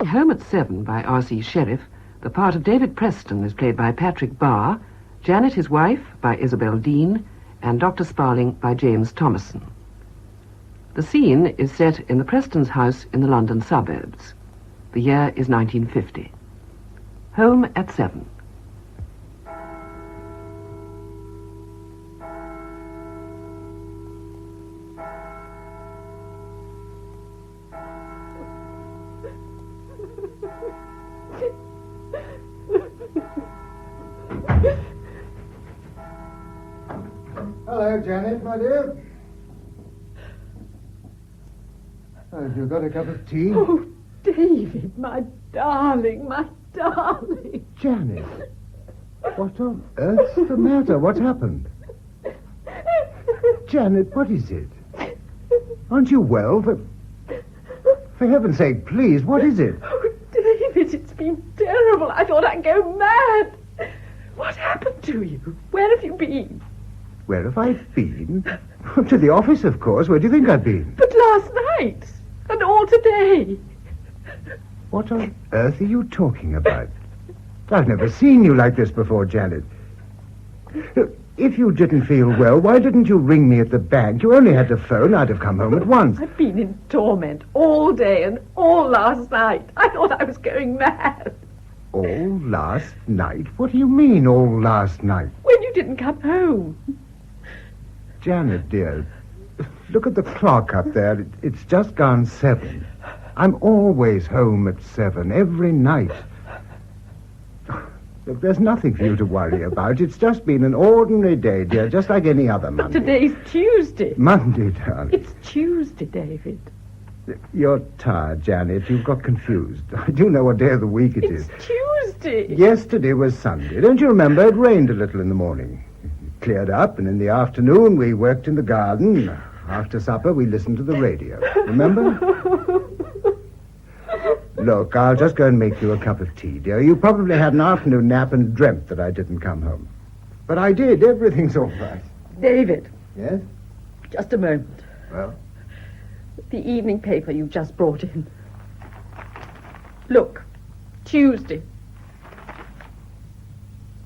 Home at 7 by R.C. Sherriff, the part of David Preston is played by Patrick Barr, Janet his wife by Isabel Dean, and Dr. Sparling by James Thomason. The scene is set in the Prestons' house in the London suburbs. The year is 1950. Home at 7. Hello, Janet, my dear. Have you got a cup of tea? Oh, David, my darling, my darling. Janet, what on earth's the matter? What's happened? Janet, what is it? Aren't you well? For heaven's sake, please, what is it? Oh, David, it's been terrible. I thought I'd go mad. What happened to you? Where have you been? Where have I been? To the office, of course. Where do you think I've been? But last night, and all today. What on earth are you talking about? I've never seen you like this before, Janet. If you didn't feel well, why didn't you ring me at the bank? You only had to phone. I'd have come home at once. I've been in torment all day and all last night. I thought I was going mad. All last night? What do you mean, all last night? When you didn't come home. Janet, dear, look at the clock up there. It's just gone 7. I'm always home at 7, every night. Look, there's nothing for you to worry about. It's just been an ordinary day, dear, just like any other But Monday. today's Tuesday. Monday, darling. It's Tuesday, David. You're tired, Janet. You've got confused. I do know what day of the week it is. It's Tuesday. Yesterday was Sunday. Don't you remember? It rained a little in the morning. It cleared up, and in the afternoon we worked in the garden. After supper we listened to the radio. Remember? Look, I'll just go and make you a cup of tea, dear. You probably had an afternoon nap and dreamt that I didn't come home. But I did. Everything's all right. David. Yes? Just a moment. Well? The evening paper you just brought in. Look, Tuesday.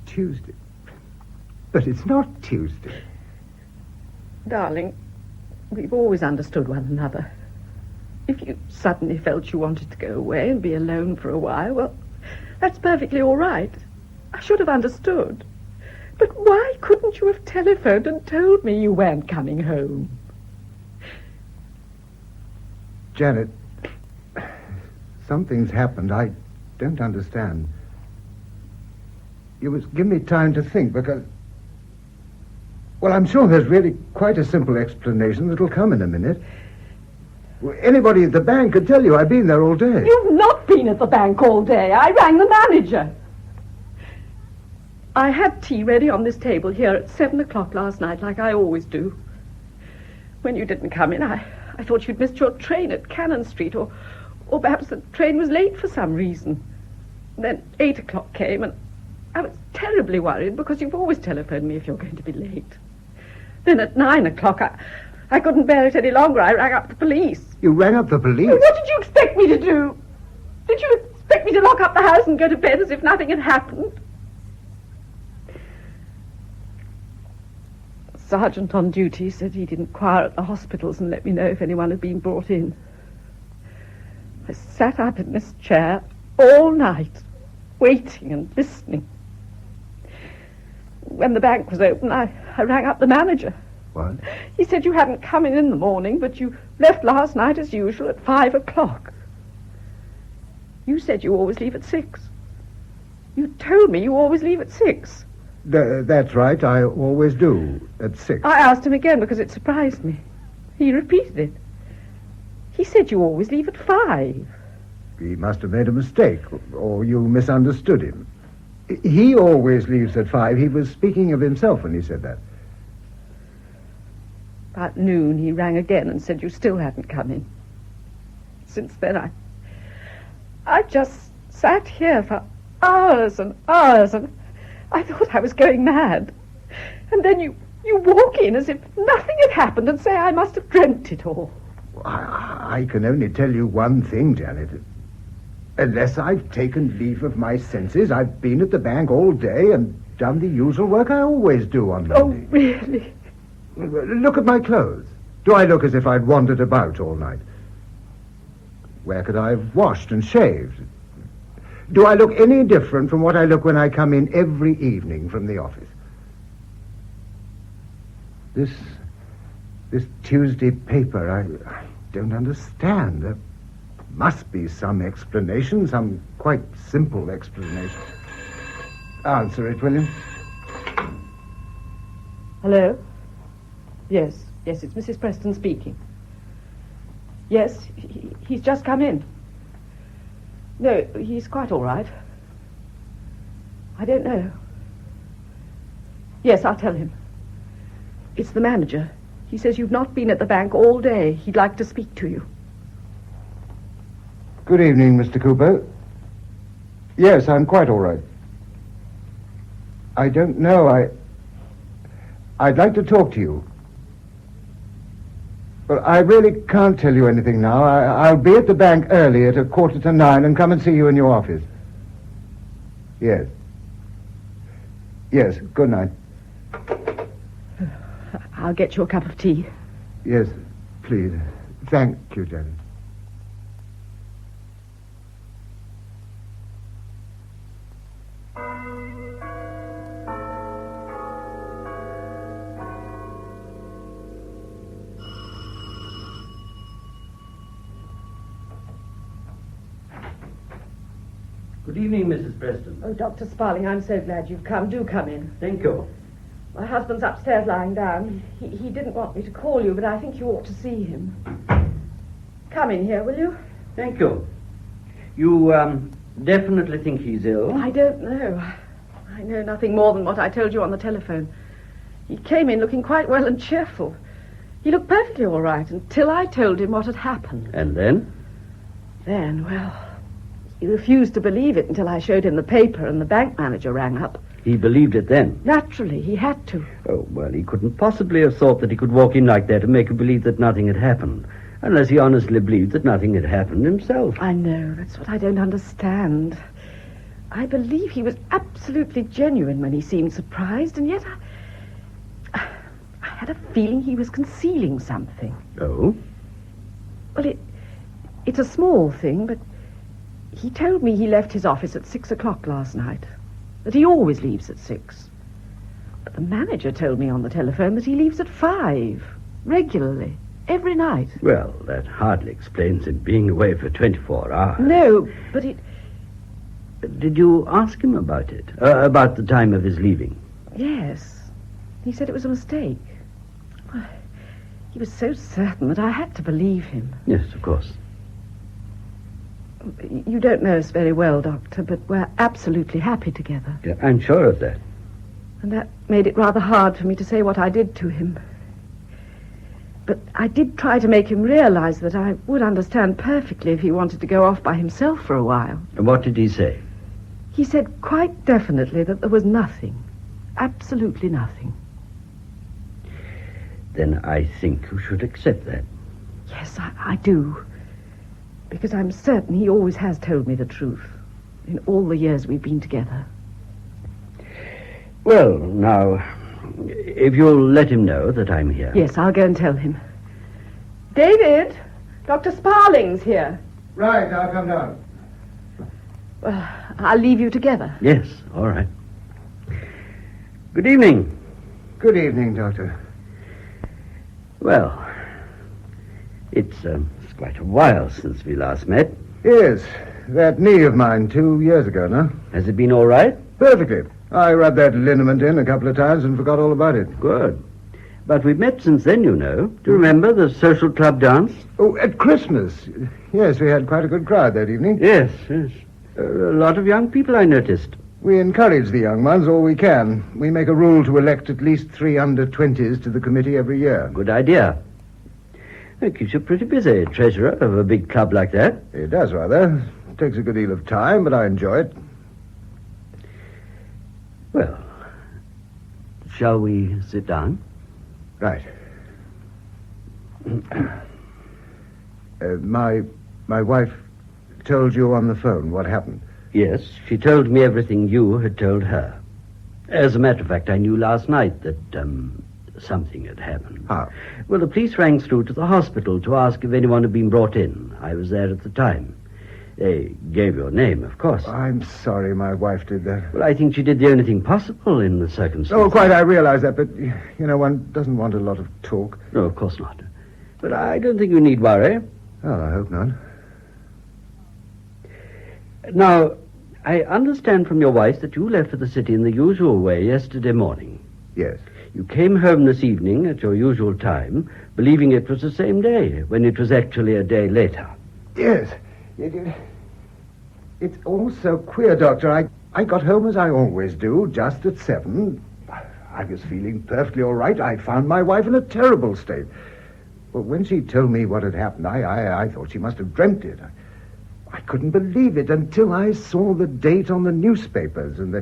Tuesday. But it's not Tuesday. Darling, we've always understood one another. If you suddenly felt you wanted to go away and be alone for a while, well, that's perfectly all right. I should have understood. But why couldn't you have telephoned and told me you weren't coming home? Janet, something's happened. I don't understand. You must give me time to think, because... Well, I'm sure there's really quite a simple explanation that'll come in a minute. Anybody at the bank could tell you I've been there all day. You've not been at the bank all day. I rang the manager. I had tea ready on this table here at 7 o'clock last night, like I always do. When you didn't come in, I thought you'd missed your train at Cannon Street, or perhaps the train was late for some reason. Then 8 o'clock came, and I was terribly worried, because you've always telephoned me if you're going to be late. Then at 9 o'clock, I couldn't bear it any longer. I rang up the police. You rang up the police? What did you expect me to do? Did you expect me to lock up the house and go to bed as if nothing had happened? The sergeant on duty said he'd inquire at the hospitals and let me know if anyone had been brought in. I sat up in this chair all night, waiting and listening. When the bank was open, I rang up the manager. What? He said you hadn't come in the morning, but you left last night as usual at 5 o'clock. You said you always leave at 6. You told me you always leave at 6. That's right, I always do, at 6. I asked him again because it surprised me. He repeated it. He said you always leave at 5. He must have made a mistake, or you misunderstood him. He always leaves at 5. He was speaking of himself when he said that. About noon, he rang again and said you still hadn't come in. Since then, I just sat here for hours and hours, and I thought I was going mad. And then you walk in as if nothing had happened and say I must have dreamt it all. I can only tell you one thing, Janet. Unless I've taken leave of my senses, I've been at the bank all day and done the usual work I always do on Monday. Oh, really? Look at my clothes. Do I look as if I'd wandered about all night? Where could I have washed and shaved? Do I look any different from what I look when I come in every evening from the office? This Tuesday paper, I don't understand. There must be some explanation, some quite simple explanation. Answer it, William. Hello? Yes, it's Mrs. Preston speaking. Yes, he's just come in. No, he's quite all right. I don't know. Yes, I'll tell him. It's the manager. He says you've not been at the bank all day. He'd like to speak to you. Good evening, Mr. Cooper. Yes, I'm quite all right. I don't know. I'd like to talk to you. Well, I really can't tell you anything now. I'll be at the bank early at 8:45 and come and see you in your office. Yes. Yes, good night. I'll get you a cup of tea. Yes, please. Thank you, Janet. Good evening, Mrs. Preston. Oh, Dr. Sparling, I'm so glad you've come. Do come in. Thank you. My husband's upstairs lying down. He didn't want me to call you, but I think you ought to see him. Come in here, will you? Thank you. You, definitely think he's ill? I don't know. I know nothing more than what I told you on the telephone. He came in looking quite well and cheerful. He looked perfectly all right until I told him what had happened. And then? Then, well, he refused to believe it until I showed him the paper and the bank manager rang up. He believed it then? Naturally, he had to. Oh, well, he couldn't possibly have thought that he could walk in like that and make you believe that nothing had happened, unless he honestly believed that nothing had happened himself. I know, that's what I don't understand. I believe he was absolutely genuine when he seemed surprised, and yet I had a feeling he was concealing something. Oh? Well, it's a small thing, but he told me he left his office at 6:00 last night, that he always leaves at 6. But the manager told me on the telephone that he leaves at 5, regularly, every night. Well, that hardly explains him being away for 24 hours. No, but Did you ask him about it? About the time of his leaving? Yes. He said it was a mistake. He was so certain that I had to believe him. Yes, of course. You don't know us very well, Doctor, but we're absolutely happy together. Yeah, I'm sure of that. And that made it rather hard for me to say what I did to him. But I did try to make him realize that I would understand perfectly if he wanted to go off by himself for a while. And what did he say? He said quite definitely that there was nothing. Absolutely nothing. Then I think you should accept that. Yes, I do. Because I'm certain he always has told me the truth in all the years we've been together. Well, now, if you'll let him know that I'm here. Yes, I'll go and tell him. David, Dr. Sparling's here. Right, I'll come down. Well, I'll leave you together. Yes, all right. Good evening. Good evening, Doctor. Well, it's quite a while since we last met. Yes, that knee of mine 2 years ago now. Has it been all right? Perfectly. I rubbed that liniment in a couple of times and forgot all about it. Good. But we've met since then, you know. Do you remember the social club dance? Oh, at Christmas. Yes, we had quite a good crowd that evening. Yes. A lot of young people, I noticed. We encourage the young ones all we can. We make a rule to elect at least 3 under-20s to the committee every year. Good idea. It keeps you pretty busy, treasurer of a big club like that. It does, rather. It takes a good deal of time, but I enjoy it. Well, shall we sit down? Right. My wife told you on the phone what happened? Yes, she told me everything you had told her. As a matter of fact, I knew last night that, something had happened. How? Well, the police rang through to the hospital to ask if anyone had been brought in. I was there at the time. They gave your name, of course. I'm sorry my wife did that. Well, I think she did the only thing possible in the circumstances. Oh, quite, I realize that, but, one doesn't want a lot of talk. No, of course not. But I don't think you need worry. Well, I hope not. Now, I understand from your wife that you left for the city in the usual way yesterday morning. Yes. You came home this evening at your usual time, believing it was the same day, when it was actually a day later. Yes. It's all so queer, Doctor. I got home as I always do, just at 7. I was feeling perfectly all right. I found my wife in a terrible state. But when she told me what had happened, I thought she must have dreamt it. I couldn't believe it until I saw the date on the newspapers, and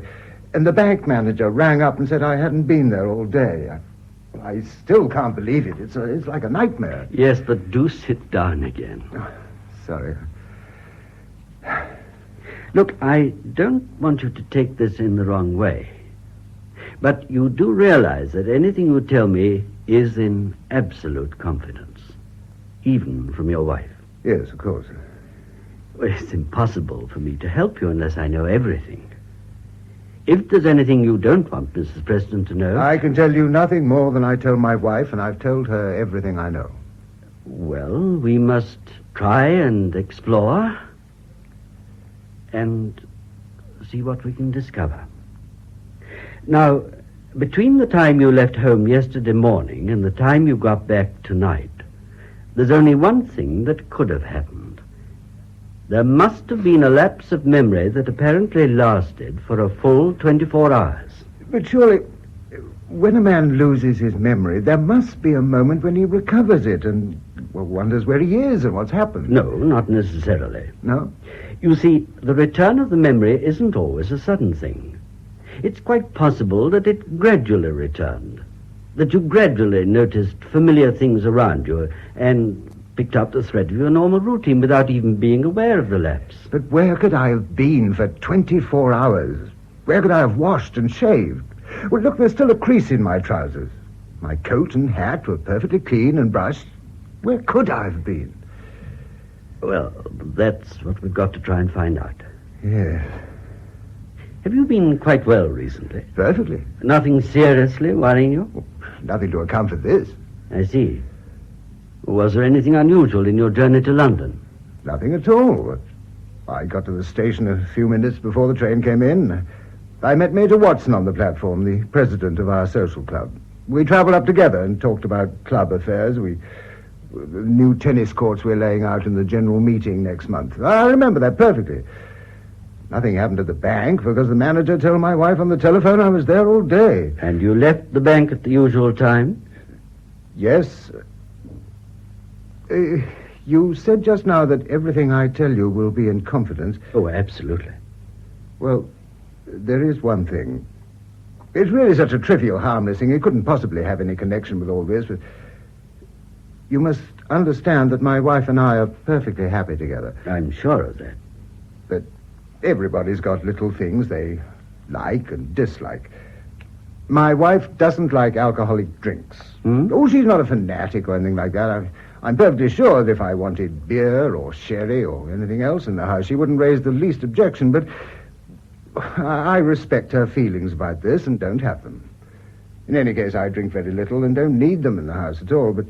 the bank manager rang up and said I hadn't been there all day. I still can't believe it. It's like a nightmare. Yes, but do sit down again. Oh, sorry. Look, I don't want you to take this in the wrong way. But you do realize that anything you tell me is in absolute confidence, even from your wife. Yes, of course. Well, it's impossible for me to help you unless I know everything. If there's anything you don't want Mrs. Preston to know... I can tell you nothing more than I told my wife, and I've told her everything I know. Well, we must try and explore and see what we can discover. Now, between the time you left home yesterday morning and the time you got back tonight, there's only one thing that could have happened. There must have been a lapse of memory that apparently lasted for a full 24 hours. But surely, when a man loses his memory, there must be a moment when he recovers it and wonders where he is and what's happened. No, not necessarily. No? You see, the return of the memory isn't always a sudden thing. It's quite possible that it gradually returned, that you gradually noticed familiar things around you and picked up the thread of your normal routine without even being aware of the lapse. But where could I have been for 24 hours? Where could I have washed and shaved? Well, look, there's still a crease in my trousers. My coat and hat were perfectly clean and brushed. Where could I have been? Well, that's what we've got to try and find out. Yes. Have you been quite well recently? Perfectly. Nothing seriously worrying you? Nothing to account for this. I see. Was there anything unusual in your journey to London? Nothing at all. I got to the station a few minutes before the train came in. I met Major Watson on the platform, the president of our social club. We travelled up together and talked about club affairs. The new tennis courts we're laying out in the general meeting next month. I remember that perfectly. Nothing happened at the bank because the manager told my wife on the telephone I was there all day. And you left the bank at the usual time? Yes. You said just now that everything I tell you will be in confidence. Oh, absolutely. Well, there is one thing. It's really such a trivial, harmless thing. It couldn't possibly have any connection with all this, but you must understand that my wife and I are perfectly happy together. I'm sure of that. But everybody's got little things they like and dislike. My wife doesn't like alcoholic drinks. Oh, she's not a fanatic or anything like that. I'm perfectly sure that if I wanted beer or sherry or anything else in the house, she wouldn't raise the least objection, but I respect her feelings about this and don't have them. In any case, I drink very little and don't need them in the house at all, but,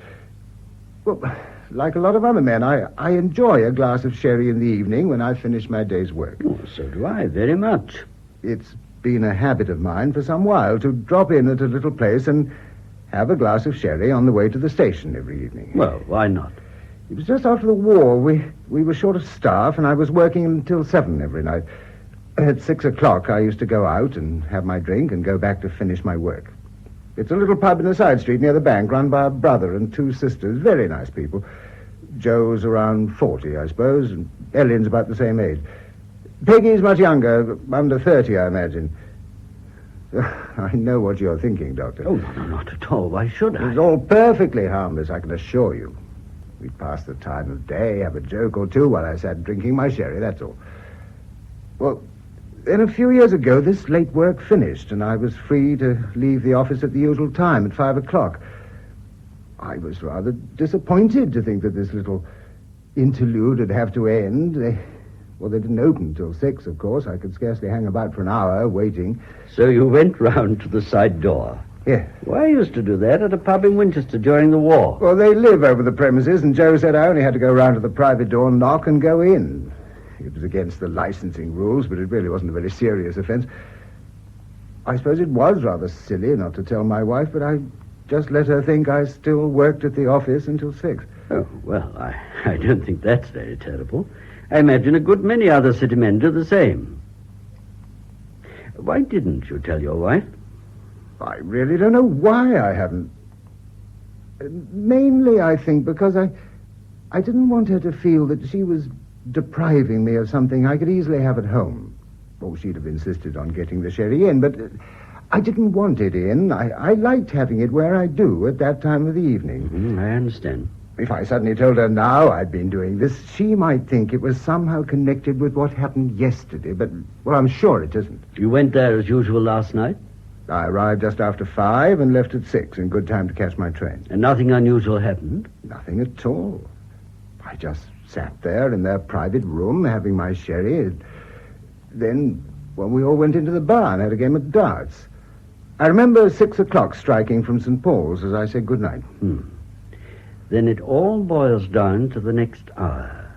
well, like a lot of other men, I enjoy a glass of sherry in the evening when I finish my day's work. Oh, so do I, very much. It's been a habit of mine for some while to drop in at a little place and have a glass of sherry on the way to the station every evening. Well, why not? It was just after the war. We were short of staff, and I was working until 7 every night. At 6 o'clock, I used to go out and have my drink and go back to finish my work. It's a little pub in a side street near the bank, run by a brother and 2 sisters, very nice people. Joe's around 40, I suppose, and Ellen's about the same age. Peggy's much younger, under 30, I imagine. I know what you're thinking, Doctor. Oh, no, not at all. Why should I? It's all perfectly harmless, I can assure you. We'd pass the time of day, have a joke or two while I sat drinking my sherry, that's all. Well, then a few years ago, this late work finished, and I was free to leave the office at the usual time, at 5 o'clock. I was rather disappointed to think that this little interlude would have to end. They didn't open till 6, of course. I could scarcely hang about for an hour waiting. So you went round to the side door? Yeah. Well, I used to do that at a pub in Winchester during the war. Well, they live over the premises, and Joe said I only had to go round to the private door, knock, and go in. It was against the licensing rules, but it really wasn't a very serious offense. I suppose it was rather silly not to tell my wife, but I just let her think I still worked at the office until 6. Oh, well, I don't think that's very terrible. I imagine a good many other city men do the same. Why didn't you tell your wife? I really don't know why I haven't. Mainly, I think, because I didn't want her to feel that she was depriving me of something I could easily have at home. Oh, she'd have insisted on getting the sherry in, but I didn't want it in. I liked having it where I do at that time of the evening. I understand. If I suddenly told her now I'd been doing this, she might think it was somehow connected with what happened yesterday, but, well, I'm sure it isn't. You went there as usual last night? I arrived just after 5 and left at 6 in good time to catch my train. And nothing unusual happened? Nothing at all. I just sat there in their private room having my sherry. Then, when we all went into the bar and had a game of darts. I remember 6 o'clock striking from St. Paul's as I said goodnight. Then it all boils down to the next hour.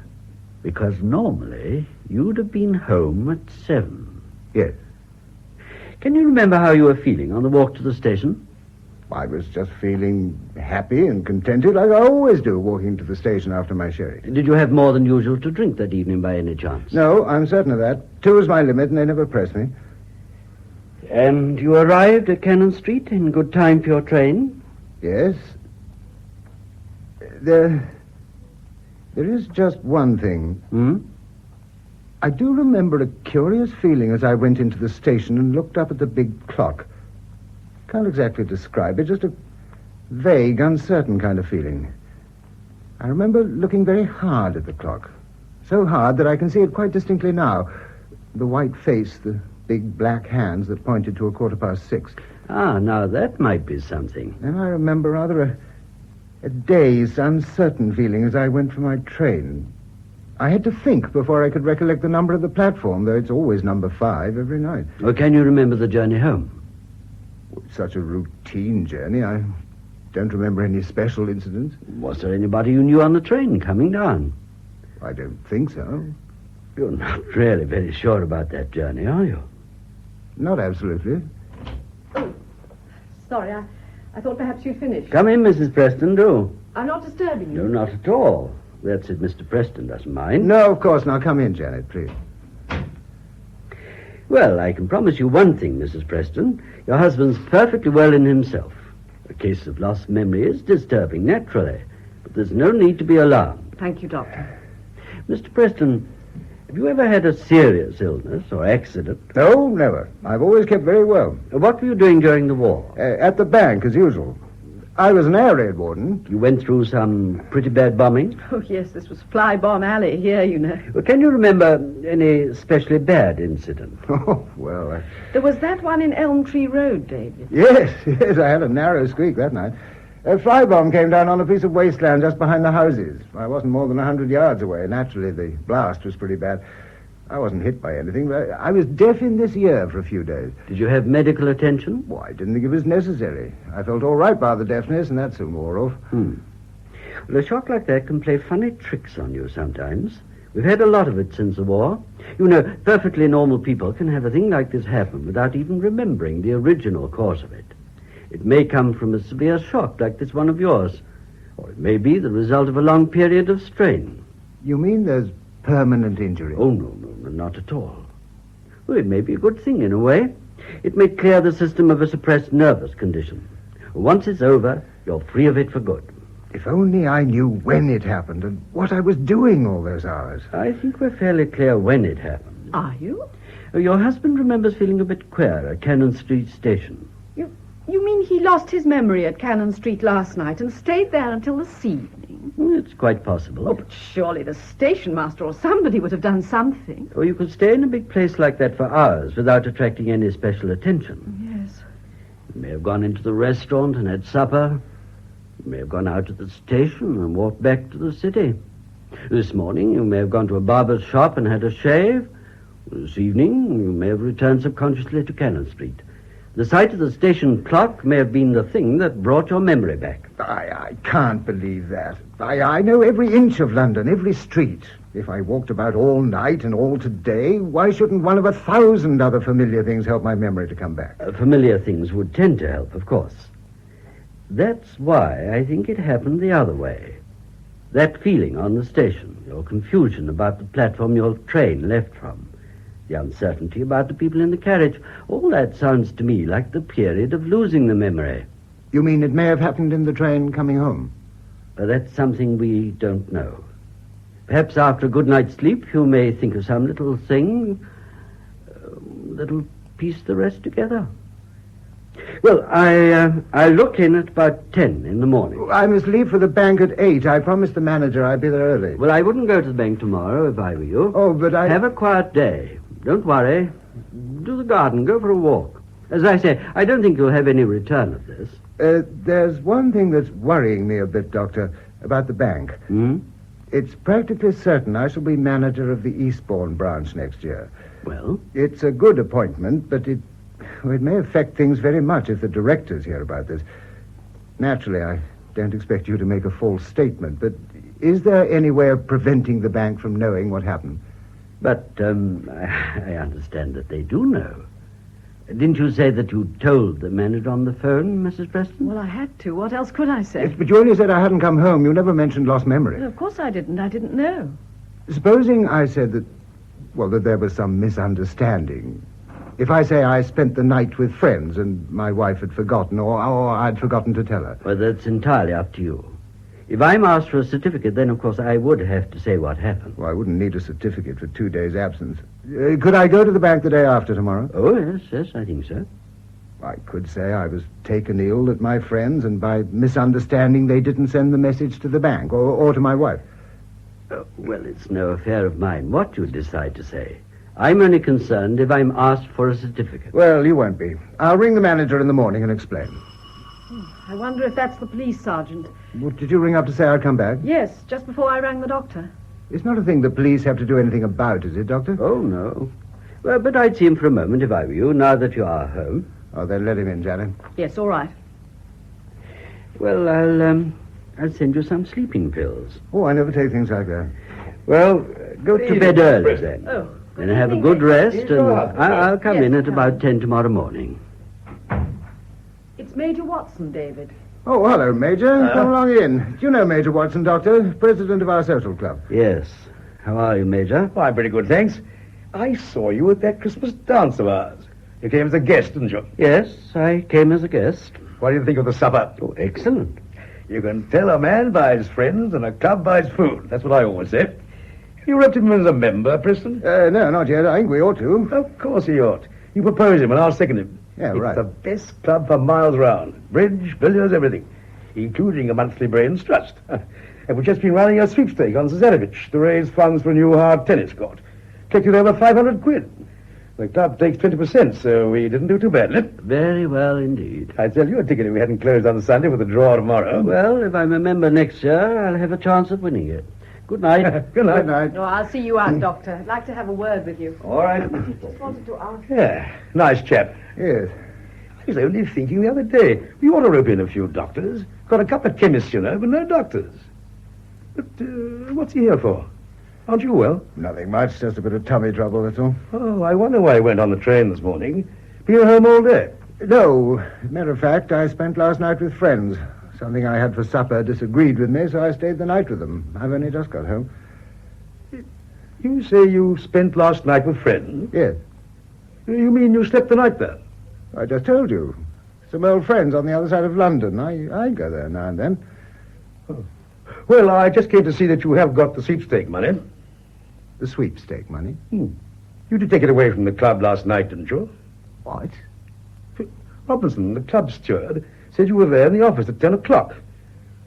Because normally you'd have been home at 7. Yes. Can you remember how you were feeling on the walk to the station? I was just feeling happy and contented like I always do walking to the station after my sherry. Did you have more than usual to drink that evening by any chance? No, I'm certain of that. 2 is my limit and they never press me. And you arrived at Cannon Street in good time for your train? Yes. There is just one thing. I do remember a curious feeling as I went into the station and looked up at the big clock. Can't exactly describe it, just a vague, uncertain kind of feeling. I remember looking very hard at the clock. So hard that I can see it quite distinctly now. The white face, the big black hands that pointed to 6:15. Now that might be something. And I remember rather a dazed, uncertain feeling as I went for my train. I had to think before I could recollect the number of the platform, though it's always number 5 every night. Or can you remember the journey home? It's such a routine journey. I don't remember any special incidents. Was there anybody you knew on the train coming down? I don't think so. You're not really very sure about that journey, are you? Not absolutely. Sorry, I thought perhaps you'd finished. Come in, Mrs. Preston, do. I'm not disturbing you. No, not at all. That's if Mr. Preston doesn't mind. No, of course. Now come in, Janet, please. Well, I can promise you one thing, Mrs. Preston. Your husband's perfectly well in himself. A case of lost memory is disturbing, naturally. But there's no need to be alarmed. Thank you, Doctor. Mr. Preston, have you ever had a serious illness or accident? No, never. I've always kept very well. What were you doing during the war? At the bank, as usual. I was an air raid warden. You went through some pretty bad bombing? Oh, yes, this was Fly Bomb Alley here, you know. Well, can you remember any especially bad incident? Oh, well... There was that one in Elm Tree Road, David. Yes, I had a narrow squeak that night. A fly bomb came down on a piece of wasteland just behind the houses. I wasn't more than 100 yards away. Naturally, the blast was pretty bad. I wasn't hit by anything, but I was deaf in this ear for a few days. Did you have medical attention? Well, I didn't think it was necessary. I felt all right by the deafness, and that soon wore off. Well, a shock like that can play funny tricks on you sometimes. We've had a lot of it since the war. You know, perfectly normal people can have a thing like this happen without even remembering the original cause of it. It may come from a severe shock like this one of yours, or it may be the result of a long period of strain. You mean there's permanent injury? Oh, no, not at all. Well, it may be a good thing in a way. It may clear the system of a suppressed nervous condition. Once it's over, you're free of it for good. If only I knew when it happened and what I was doing all those hours. I think we're fairly clear when it happened. Are you? Your husband remembers feeling a bit queer at Cannon Street Station. You mean he lost his memory at Cannon Street last night and stayed there until this evening? It's quite possible. Oh, but surely the station master or somebody would have done something. Or you could stay in a big place like that for hours without attracting any special attention. Yes. You may have gone into the restaurant and had supper. You may have gone out to the station and walked back to the city. This morning you may have gone to a barber's shop and had a shave. This evening you may have returned subconsciously to Cannon Street. The sight of the station clock may have been the thing that brought your memory back. I can't believe that. I know every inch of London, every street. If I walked about all night and all today, why shouldn't one of 1,000 other familiar things help my memory to come back? Familiar things would tend to help, of course. That's why I think it happened the other way. That feeling on the station, your confusion about the platform your train left from, the uncertainty about the people in the carriage, all that sounds to me like the period of losing the memory. You mean it may have happened in the train coming home? That's something we don't know. Perhaps after a good night's sleep you may think of some little thing that'll piece the rest together. Well, I'll look in at about 10 in the morning. I must leave for the bank at 8. I promised the manager I'd be there early. Well, I wouldn't go to the bank tomorrow if I were you. Oh, but I... Have a quiet day. Don't worry. Do the garden. Go for a walk. As I say, I don't think you'll have any return of this. There's one thing that's worrying me a bit, Doctor, about the bank. Hmm? It's practically certain I shall be manager of the Eastbourne branch next year. Well? It's a good appointment, but it may affect things very much if the directors hear about this. Naturally, I don't expect you to make a false statement, but is there any way of preventing the bank from knowing what happened? But I understand that they do know. Didn't you say that you told the manager on the phone, Mrs. Preston? Well, I had to. What else could I say? Yes, but you only said I hadn't come home. You never mentioned lost memory. No, of course I didn't. I didn't know. Supposing I said that there was some misunderstanding. If I say I spent the night with friends and my wife had forgotten, or I'd forgotten to tell her. Well, that's entirely up to you. If I'm asked for a certificate, then, of course, I would have to say what happened. Well, I wouldn't need a certificate for 2 days' absence. Could I go to the bank the day after tomorrow? Oh, yes, I think so. I could say I was taken ill at my friends, and by misunderstanding they didn't send the message to the bank, or to my wife. Well, it's no affair of mine what you decide to say. I'm only concerned if I'm asked for a certificate. Well, you won't be. I'll ring the manager in the morning and explain. I wonder if that's the police sergeant. Well, did you ring up to say I'd come back? Yes, just before I rang the doctor. It's not a thing the police have to do anything about, is it, Doctor? Oh, no. Well, but I'd see him for a moment if I were you, now that you are home. Oh, then let him in, Janet. Yes, all right. Well, I'll send you some sleeping pills. Oh, I never take things like that. Well, go to bed early, then. Oh. Then have a good rest, and I'll come in at about 10 tomorrow morning. It's Major Watson, David. Oh, hello, Major. Come along in. Do you know Major Watson, Doctor? President of our social club. Yes. How are you, Major? Oh, I'm pretty good, thanks. I saw you at that Christmas dance of ours. You came as a guest, didn't you? Yes, I came as a guest. What do you think of the supper? Oh, excellent. You can tell a man by his friends and a club by his food. That's what I always say. You roped him as a member, Preston? No, not yet. I think we ought to. Of course he ought. You propose him and I'll second him. Yeah, right. It's the best club for miles round. Bridge, billiards, everything. Including a monthly brains trust. And we've just been running a sweepstake on Zazarovich to raise funds for a new hard tennis court. Collected over 500 quid. The club takes 20%, so we didn't do too badly. Very well indeed. I'd sell you a ticket if we hadn't closed on Sunday with a draw tomorrow. Well, if I'm a member next year, I'll have a chance of winning it. Good night. Good night. Good night. No, I'll see you out, Doctor. I'd like to have a word with you. All right. Just wanted to ask. Yeah, nice chap. Yes. I was only thinking the other day, we ought to rope in a few doctors. Got a couple of chemists, you know, but no doctors. But what's he here for? Aren't you well? Nothing much. Just a bit of tummy trouble, that's all. Oh, I wonder why he went on the train this morning. Been at home all day? No. Matter of fact, I spent last night with friends. Something I had for supper disagreed with me, so I stayed the night with them. I've only just got home. You say you spent last night with friends? Yes. You mean you slept the night there? I just told you. Some old friends on the other side of London. I go there now and then. Oh. Well, I just came to see that you have got the sweepstake money. The sweepstake money? You did take it away from the club last night, didn't you?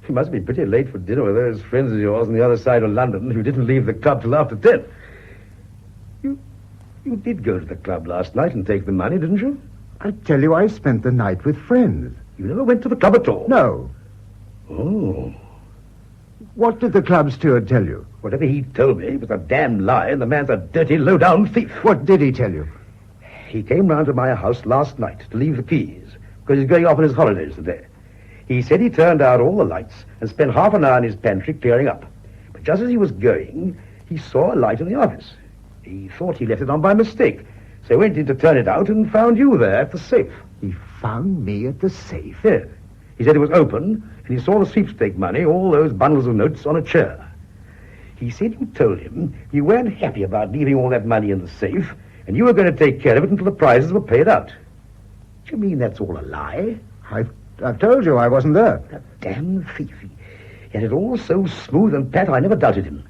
You must be pretty late for dinner with those friends of yours on the other side of London who didn't leave the club till after 10. You did go to the club last night and take the money, didn't you? I tell you, I spent the night with friends. You never went to the club at all? No. Oh. What did the club steward tell you? Whatever he told me was a damn lie, and the man's a dirty, low-down thief. What did he tell you? He came round to my house last night to leave the keys, because he's going off on his holidays today. He said he turned out all the lights and spent half an hour in his pantry clearing up. But just as he was going, he saw a light in the office. He thought he left it on by mistake, so went in to turn it out and found you there at the safe. He found me at the safe? Yes. He said it was open, and he saw the sweepstake money, all those bundles of notes, on a chair. He said you told him you weren't happy about leaving all that money in the safe, and you were going to take care of it until the prizes were paid out. Do you mean that's all a lie? I've told you I wasn't there. A damn thief. He had it all so smooth and pat, I never doubted him.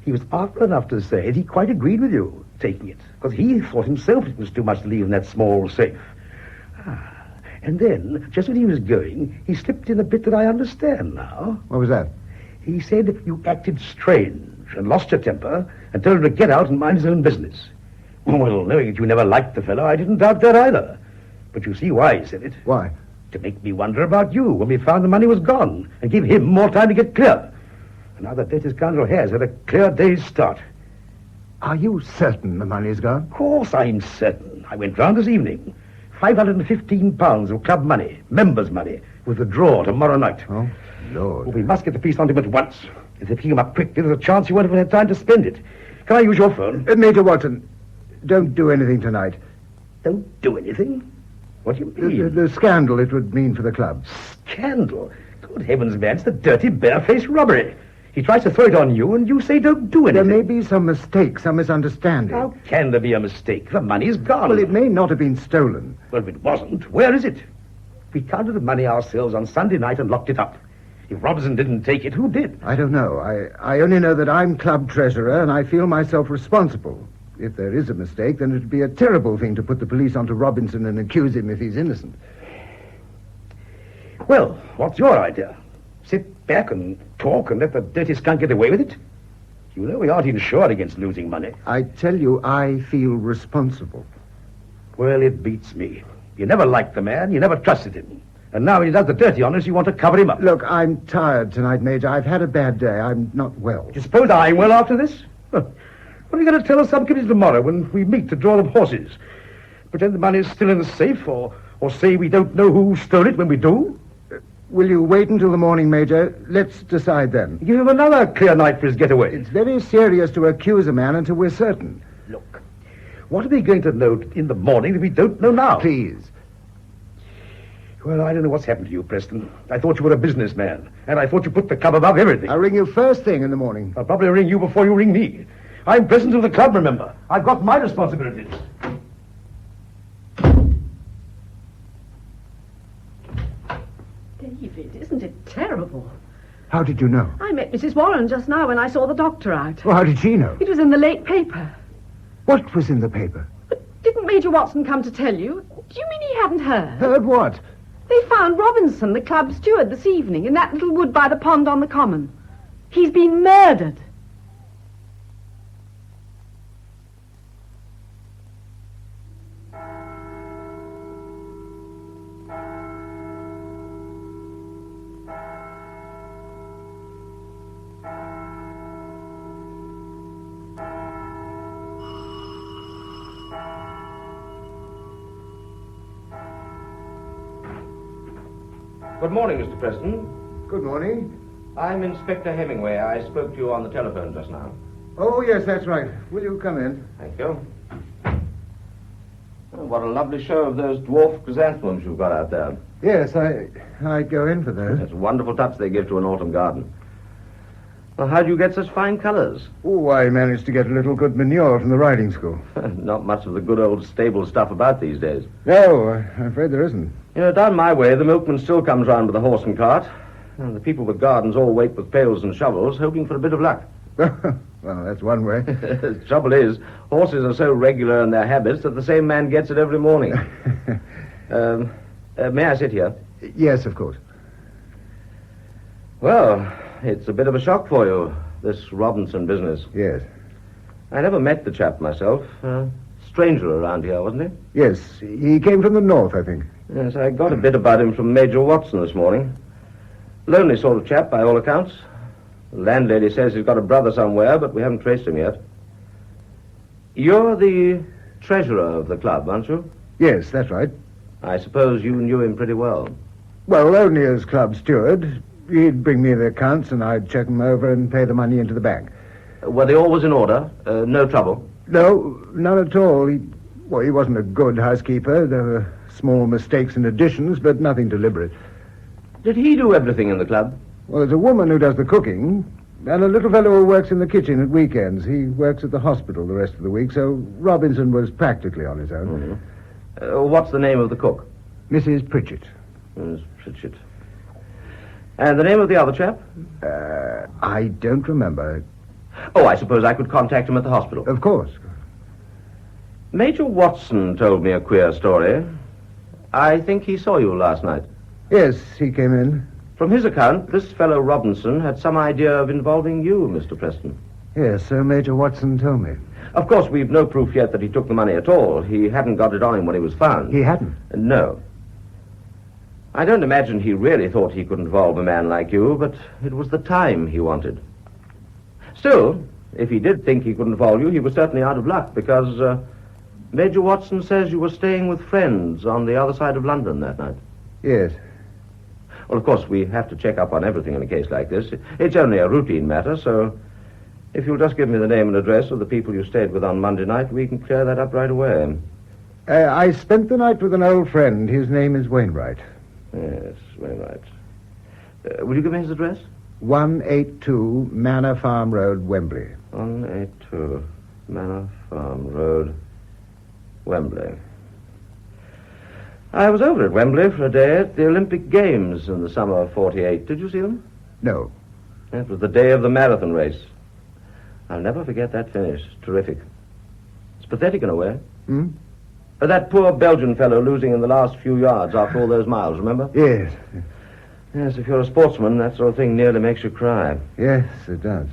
He was artful enough to say that he quite agreed with you taking it, because he thought himself it was too much to leave in that small safe. And then, just when he was going, he slipped in a bit that I understand now. What was that? He said you acted strange and lost your temper and told him to get out and mind his own business. Well, knowing that you never liked the fellow, I didn't doubt that either. But you see why he said it. Why? To make me wonder about you when we found the money was gone and give him more time to get clear. And now the dirty scoundrel has had a clear day's start. Are you certain the money's gone? Of course I'm certain. I went round this evening. £515 of club money, members' money, with the draw tomorrow night. Oh, Lord. Well, we must get the piece on him at once. If they pick him up quickly, there's a chance he won't have had time to spend it. Can I use your phone? Major Watson, don't do anything tonight. Don't do anything? What do you mean? The scandal it would mean for the club. Scandal? Good heavens, man, it's the dirty, barefaced robbery. He tries to throw it on you, and you say don't do anything. There may be some mistake, some misunderstanding. How can there be a mistake? The money's gone. Well, it may not have been stolen. Well, if it wasn't, where is it? We counted the money ourselves on Sunday night and locked it up. If Robinson didn't take it, who did? I don't know. I only know that I'm club treasurer, and I feel myself responsible. If there is a mistake, then it would be a terrible thing to put the police onto Robinson and accuse him if he's innocent. Well, what's your idea? Sit back and talk and let the dirty skunk get away with it? You know we aren't insured against losing money. I tell you, I feel responsible. Well, it beats me. You never liked the man, you never trusted him. And now when he does the dirty on us, you want to cover him up. Look, I'm tired tonight, Major. I've had a bad day. I'm not well. Do you suppose I'm well after this? What are you going to tell us subcommittees tomorrow when we meet to draw the horses? Pretend the money's still in the safe, or say we don't know who stole it when we do? Will you wait until the morning, Major? Let's decide then. Give him another clear night for his getaway. It's very serious to accuse a man until we're certain. Look, what are we going to know in the morning that we don't know now? Please. Well, I don't know what's happened to you, Preston. I thought you were a businessman, and I thought you put the club above everything. I'll ring you first thing in the morning. I'll probably ring you before you ring me. I'm president of the club, remember. I've got my responsibilities. David, isn't it terrible? How did you know? I met Mrs. Warren just now when I saw the doctor out. Well, how did she know? It was in the late paper. What was in the paper? But didn't Major Watson come to tell you? Do you mean he hadn't heard? Heard what? They found Robinson, the club steward, this evening in that little wood by the pond on the common. He's been murdered. Good morning, Mr. Preston. Good morning. I'm Inspector Hemingway. I spoke to you on the telephone just now. Oh, yes, that's right. Will you come in? Thank you. Oh, what a lovely show of those dwarf chrysanthemums you've got out there. Yes, I go in for those. That's a wonderful touch they give to an autumn garden. Well, how do you get such fine colours? Oh, I managed to get a little good manure from the riding school. Not much of the good old stable stuff about these days. No, I'm afraid there isn't. You know, down my way, the milkman still comes round with a horse and cart. And the people with gardens all wait with pails and shovels, hoping for a bit of luck. Well, that's one way. The trouble is, horses are so regular in their habits that the same man gets it every morning. May I sit here? Yes, of course. Well, it's a bit of a shock for you, this Robinson business. Yes. I never met the chap myself. Stranger around here, wasn't he? Yes, he came from the north, I think. Yes, I got a bit about him from Major Watson this morning. Lonely sort of chap, by all accounts. The landlady says he's got a brother somewhere, but we haven't traced him yet. You're the treasurer of the club, aren't you? Yes, that's right. I suppose you knew him pretty well. Well, only as club steward. He'd bring me the accounts and I'd check them over and pay the money into the bank. Were they always in order? No trouble? No, none at all. He wasn't a good housekeeper. There were small mistakes and additions, but nothing deliberate. Did he do everything in the club? Well, there's a woman who does the cooking, and a little fellow who works in the kitchen at weekends. He works at the hospital the rest of the week, so Robinson was practically on his own. Mm-hmm. What's the name of the cook? Mrs. Pritchett. Miss Pritchett. And the name of the other chap? I don't remember. Oh, I suppose I could contact him at the hospital. Of course. Major Watson told me a queer story. I think he saw you last night. Yes, he came in. From his account, this fellow Robinson had some idea of involving you, Mr. Preston. Yes, so Major Watson told me. Of course, we've no proof yet that he took the money at all. He hadn't got it on him when he was found. He hadn't? No. I don't imagine he really thought he could involve a man like you, but it was the time he wanted. Still, if he did think he could involve you, he was certainly out of luck, because Major Watson says you were staying with friends on the other side of London that night. Yes. Well, of course, we have to check up on everything in a case like this. It's only a routine matter, so if you'll just give me the name and address of the people you stayed with on Monday night, we can clear that up right away. I spent the night with an old friend. His name is Wainwright. Yes, Wainwright. Will you give me his address? 182 Manor Farm Road, Wembley. 182 Manor Farm Road, Wembley. I was over at Wembley for a day at the Olympic Games in the summer of '48. Did you see them? No. It was the day of the marathon race. I'll never forget that finish. Terrific. It's pathetic in a way. Hmm? That poor Belgian fellow losing in the last few yards after all those miles, remember? Yes. Yes, if you're a sportsman, that sort of thing nearly makes you cry. Yes, it does.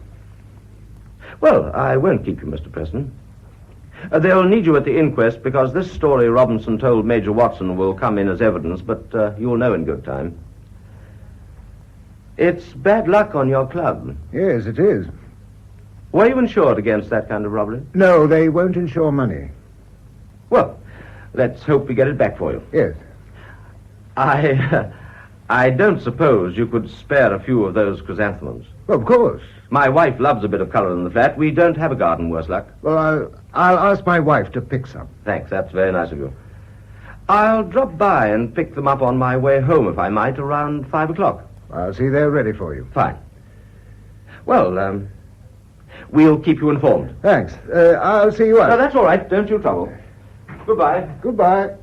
Well, I won't keep you, Mr. Preston. They'll need you at the inquest because this story Robinson told Major Watson will come in as evidence, but you'll know in good time. It's bad luck on your club. Yes, it is. Were you insured against that kind of robbery? No, they won't insure money. Well, let's hope we get it back for you. Yes. I don't suppose you could spare a few of those chrysanthemums. Of course. My wife loves a bit of colour in the flat. We don't have a garden, worse luck. Well, I'll ask my wife to pick some. Thanks, that's very nice of you. I'll drop by and pick them up on my way home, if I might, around 5 o'clock. I'll see they're ready for you. Fine. Well, we'll keep you informed. Thanks. I'll see you out. No, that's all right. Don't you trouble. Goodbye. Goodbye.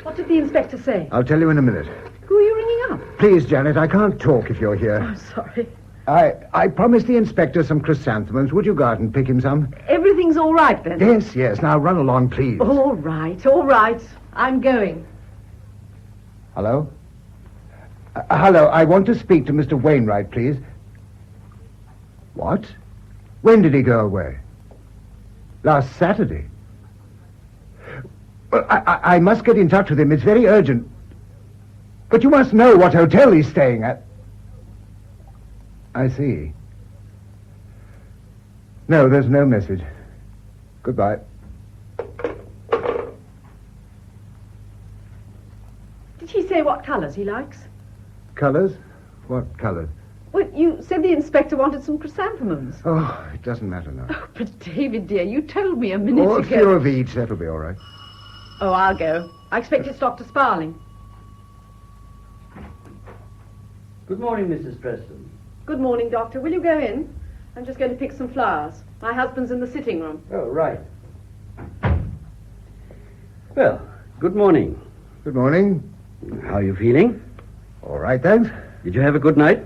What did the inspector say? I'll tell you in a minute. Who are you ringing up? Please, Janet, I can't talk if you're here. I'm sorry. I promised the inspector some chrysanthemums. Would you go out and pick him some? Everything's all right, then? Yes. Now run along, please. All right. I'm going. Hello? Hello, I want to speak to Mr. Wainwright, please. What? When did he go away? Last Saturday. Well, I must get in touch with him. It's very urgent. But you must know what hotel he's staying at. I see. No, there's no message. Goodbye. Did he say what colours he likes? Colours? What colours? Well, you said the inspector wanted some chrysanthemums. Oh, it doesn't matter now. Oh, but David, dear, you told me a minute Oh, ago. a few of each. That'll be all right. Oh, I'll go. I expect it's Dr. Sparling. Good morning, Mrs. Preston. Good morning, Doctor. Will you go in? I'm just going to pick some flowers. My husband's in the sitting room. Oh, right. Well, good morning. Good morning. How are you feeling? All right, thanks. Did you have a good night?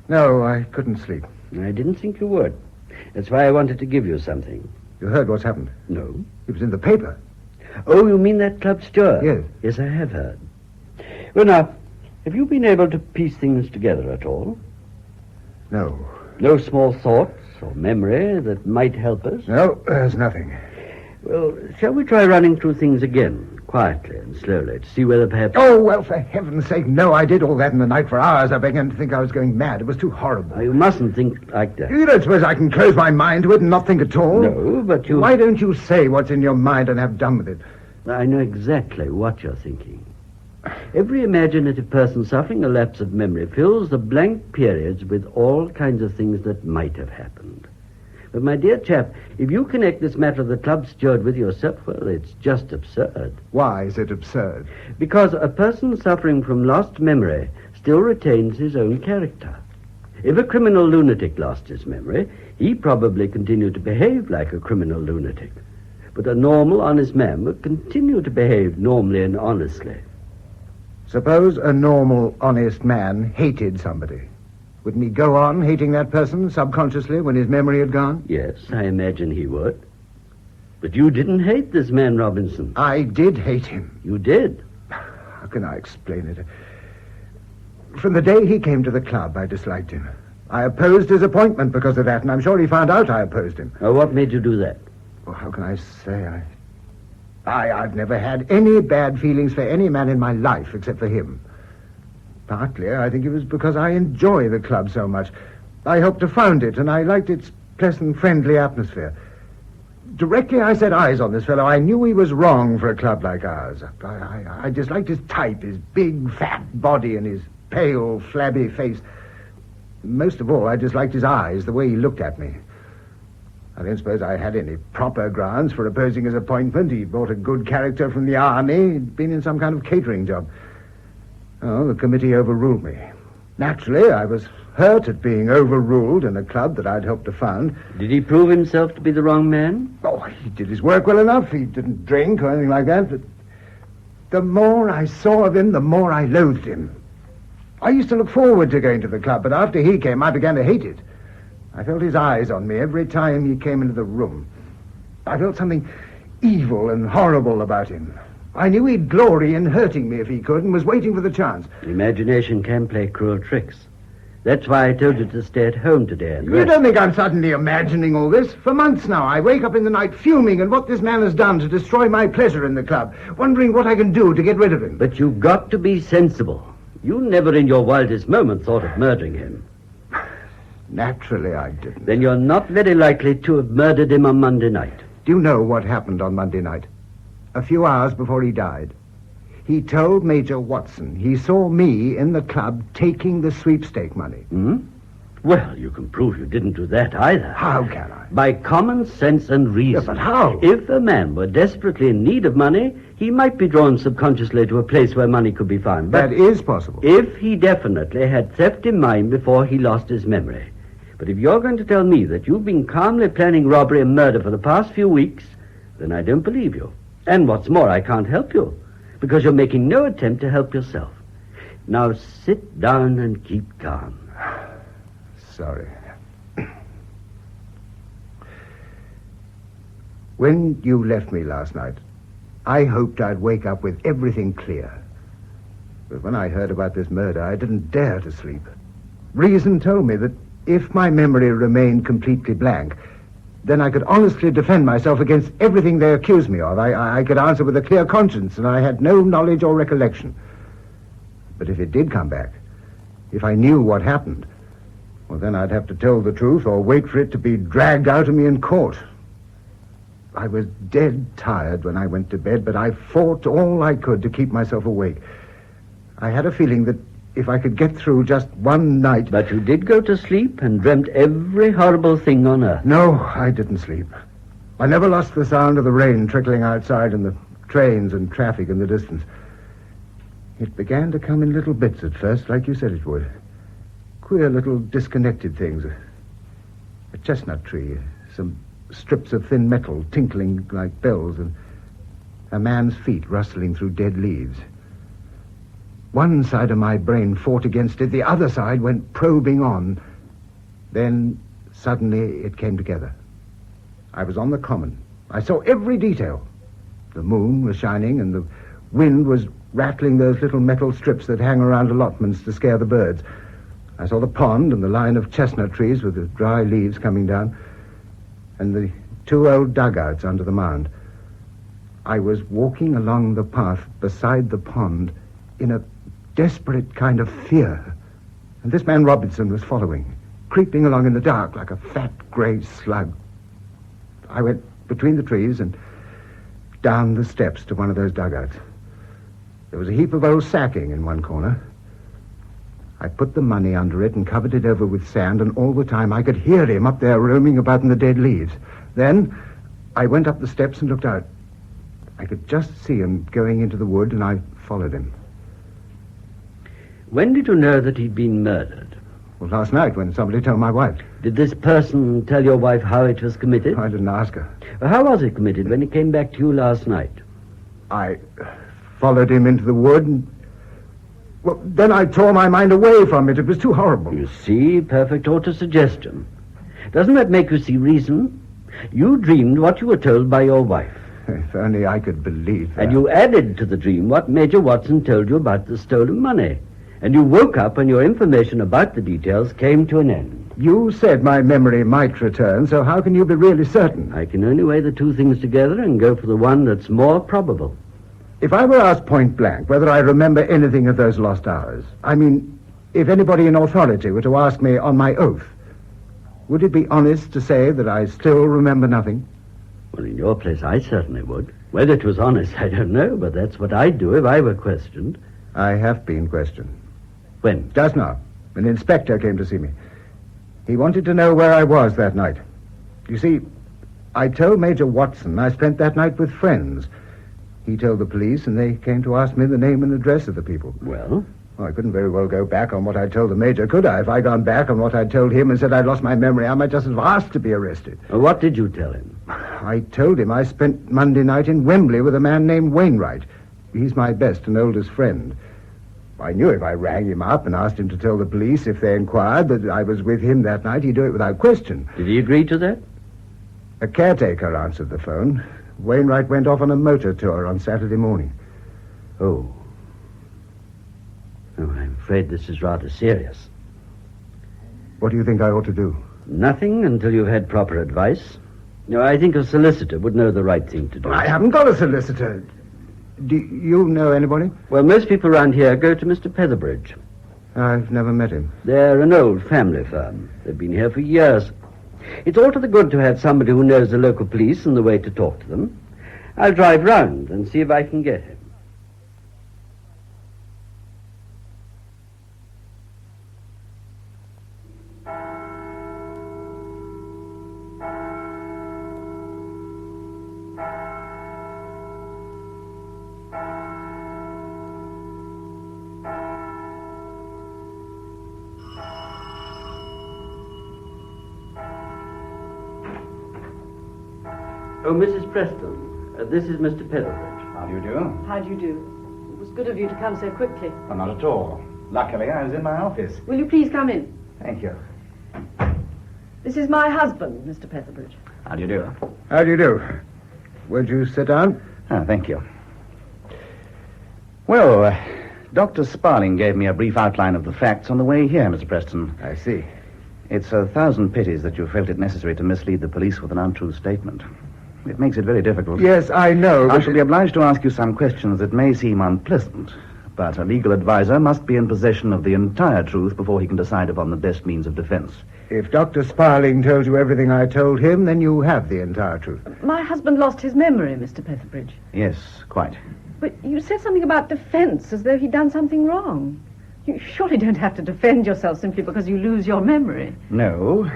No, I couldn't sleep. I didn't think you would. That's why I wanted to give you something. You heard what's happened? No. It was in the paper. Oh, you mean that club steward? Yes. Yes, I have heard. Well, now, have you been able to piece things together at all? No. No small thoughts or memory that might help us? No, there's nothing. Well, shall we try running through things again, quietly and slowly, to see whether perhaps... Oh, well, for heaven's sake, no. I did all that in the night for hours. I began to think I was going mad. It was too horrible. You mustn't think like that. You don't suppose I can close my mind to it and not think at all? No, but you... Why don't you say what's in your mind and have done with it? I know exactly what you're thinking. Every imaginative person suffering a lapse of memory fills the blank periods with all kinds of things that might have happened. But, my dear chap, if you connect this matter of the club steward with yourself, well, it's just absurd. Why is it absurd? Because a person suffering from lost memory still retains his own character. If a criminal lunatic lost his memory, he probably continued to behave like a criminal lunatic. But a normal, honest man would continue to behave normally and honestly. Suppose a normal, honest man hated somebody. Wouldn't he go on hating that person subconsciously when his memory had gone? Yes, I imagine he would. But you didn't hate this man, Robinson. I did hate him. You did. How can I explain it? From the day he came to the club, I disliked him. I opposed his appointment because of that, and I'm sure he found out I opposed him. What made you do that? Well, how can I say? I've never had any bad feelings for any man in my life except for him. Partly, I think it was because I enjoy the club so much. I helped to found it, and I liked its pleasant, friendly atmosphere. Directly I set eyes on this fellow, I knew he was wrong for a club like ours. I disliked his type, his big, fat body and his pale, flabby face. Most of all, I disliked his eyes, the way he looked at me. I don't suppose I had any proper grounds for opposing his appointment. He brought a good character from the army. He'd been in some kind of catering job. Oh, the committee overruled me. Naturally, I was hurt at being overruled in a club that I'd helped to found. Did he prove himself to be the wrong man? Oh, he did his work well enough. He didn't drink or anything like that. But the more I saw of him, the more I loathed him. I used to look forward to going to the club, but after he came, I began to hate it. I felt his eyes on me every time he came into the room. I felt something evil and horrible about him. I knew he'd glory in hurting me if he could, and was waiting for the chance. Imagination can play cruel tricks. That's why I told you to stay at home today and You rest. don't think I'm suddenly imagining all this? For months now, I wake up in the night fuming at what this man has done to destroy my pleasure in the club, wondering what I can do to get rid of him. But you've got to be sensible. You never in your wildest moment thought of murdering him. Naturally, I didn't. Then you're not very likely to have murdered him on Monday night. Do you know what happened on Monday night? A few hours before he died. He told Major Watson he saw me in the club taking the sweepstake money. Hmm? Well, you can prove you didn't do that either. How can I? By common sense and reason. Yeah, but how? If a man were desperately in need of money, he might be drawn subconsciously to a place where money could be found. But that is possible. if he definitely had theft in mind before he lost his memory. But if you're going to tell me that you've been calmly planning robbery and murder for the past few weeks, then I don't believe you. And what's more, I can't help you, because you're making no attempt to help yourself. Now sit down and keep calm. Sorry. When you left me last night, I hoped I'd wake up with everything clear. But when I heard about this murder, I didn't dare to sleep. Reason told me that if my memory remained completely blank, then I could honestly defend myself against everything they accused me of. I could answer with a clear conscience, and I had no knowledge or recollection. But if it did come back, if I knew what happened, well, then I'd have to tell the truth or wait for it to be dragged out of me in court. I was dead tired when I went to bed, but I fought all I could to keep myself awake. I had a feeling that if I could get through just one night... But you did go to sleep and dreamt every horrible thing on earth. No, I didn't sleep. I never lost the sound of the rain trickling outside and the trains and traffic in the distance. It began to come in little bits at first, like you said it would. Queer little disconnected things. A chestnut tree, some strips of thin metal tinkling like bells, and a man's feet rustling through dead leaves. One side of my brain fought against it, the other side went probing on. Then, suddenly, it came together. I was on the common. I saw every detail. The moon was shining and the wind was rattling those little metal strips that hang around allotments to scare the birds. I saw the pond and the line of chestnut trees with the dry leaves coming down, and the 2 old dugouts under the mound. I was walking along the path beside the pond in a desperate kind of fear, and this man Robinson was following, creeping along in the dark like a fat grey slug. I went between the trees and down the steps to one of those dugouts. There was a heap of old sacking in one corner. I put the money under it and covered it over with sand, and all the time I could hear him up there roaming about in the dead leaves. Then I went up the steps and looked out. I could just see him going into the wood, and I followed him. When did you know that he'd been murdered? Well, last night when somebody told my wife. Did this person tell your wife how it was committed? I didn't ask her. How was it committed when he came back to you last night? I followed him into the wood and... Well, then I tore my mind away from it. It was too horrible. You see, perfect auto-suggestion. Doesn't that make you see reason? You dreamed what you were told by your wife. If only I could believe that. And you added to the dream what Major Watson told you about the stolen money. And you woke up when your information about the details came to an end. You said my memory might return, so how can you be really certain? I can only weigh the two things together and go for the one that's more probable. If I were asked point blank whether I remember anything of those lost hours, I mean, if anybody in authority were to ask me on my oath, would it be honest to say that I still remember nothing? Well, in your place, I certainly would. Whether it was honest, I don't know, but that's what I'd do if I were questioned. I have been questioned. When? Just now. An inspector came to see me. He wanted to know where I was that night. You see, I told Major Watson I spent that night with friends. He told the police, and they came to ask me the name and address of the people. Well? I couldn't very well go back on what I told the Major, could I? If I'd gone back on what I'd told him and said I'd lost my memory, I might just have asked to be arrested. What did you tell him? I told him I spent Monday night in Wembley with a man named Wainwright. He's my best and oldest friend. I knew if I rang him up and asked him to tell the police if they inquired that I was with him that night, he'd do it without question. Did he agree to that? A caretaker answered the phone. Wainwright went off on a motor tour on Saturday morning. Oh, I'm afraid this is rather serious. What do you think I ought to do? Nothing until you've had proper advice. No, I think a solicitor would know the right thing to do. I haven't got a solicitor. Do you know anybody? Well, most people around here go to Mr. Petherbridge. I've never met him. They're an old family firm. They've been here for years. It's all to the good to have somebody who knows the local police and the way to talk to them. I'll drive round and see if I can get him. Oh, Mrs. Preston, this is Mr. Petherbridge. How do you do? How do you do? It was good of you to come so quickly. Well, not at all. Luckily, I was in my office. Will you please come in? Thank you. This is my husband, Mr. Petherbridge. How do you do? How do you do? Won't you sit down? Ah, thank you. Well, Dr. Sparling gave me a brief outline of the facts on the way here, Mr. Preston. I see. It's 1,000 pities that you felt it necessary to mislead the police with an untrue statement. It makes it very difficult. Yes, I know. I shall be obliged to ask you some questions that may seem unpleasant, but a legal advisor must be in possession of the entire truth before he can decide upon the best means of defense. If Dr. Sparling told you everything I told him, then you have the entire truth. My husband lost his memory, Mr. Petherbridge. Yes, quite. But you said something about defense, as though he'd done something wrong. You surely don't have to defend yourself simply because you lose your memory. No,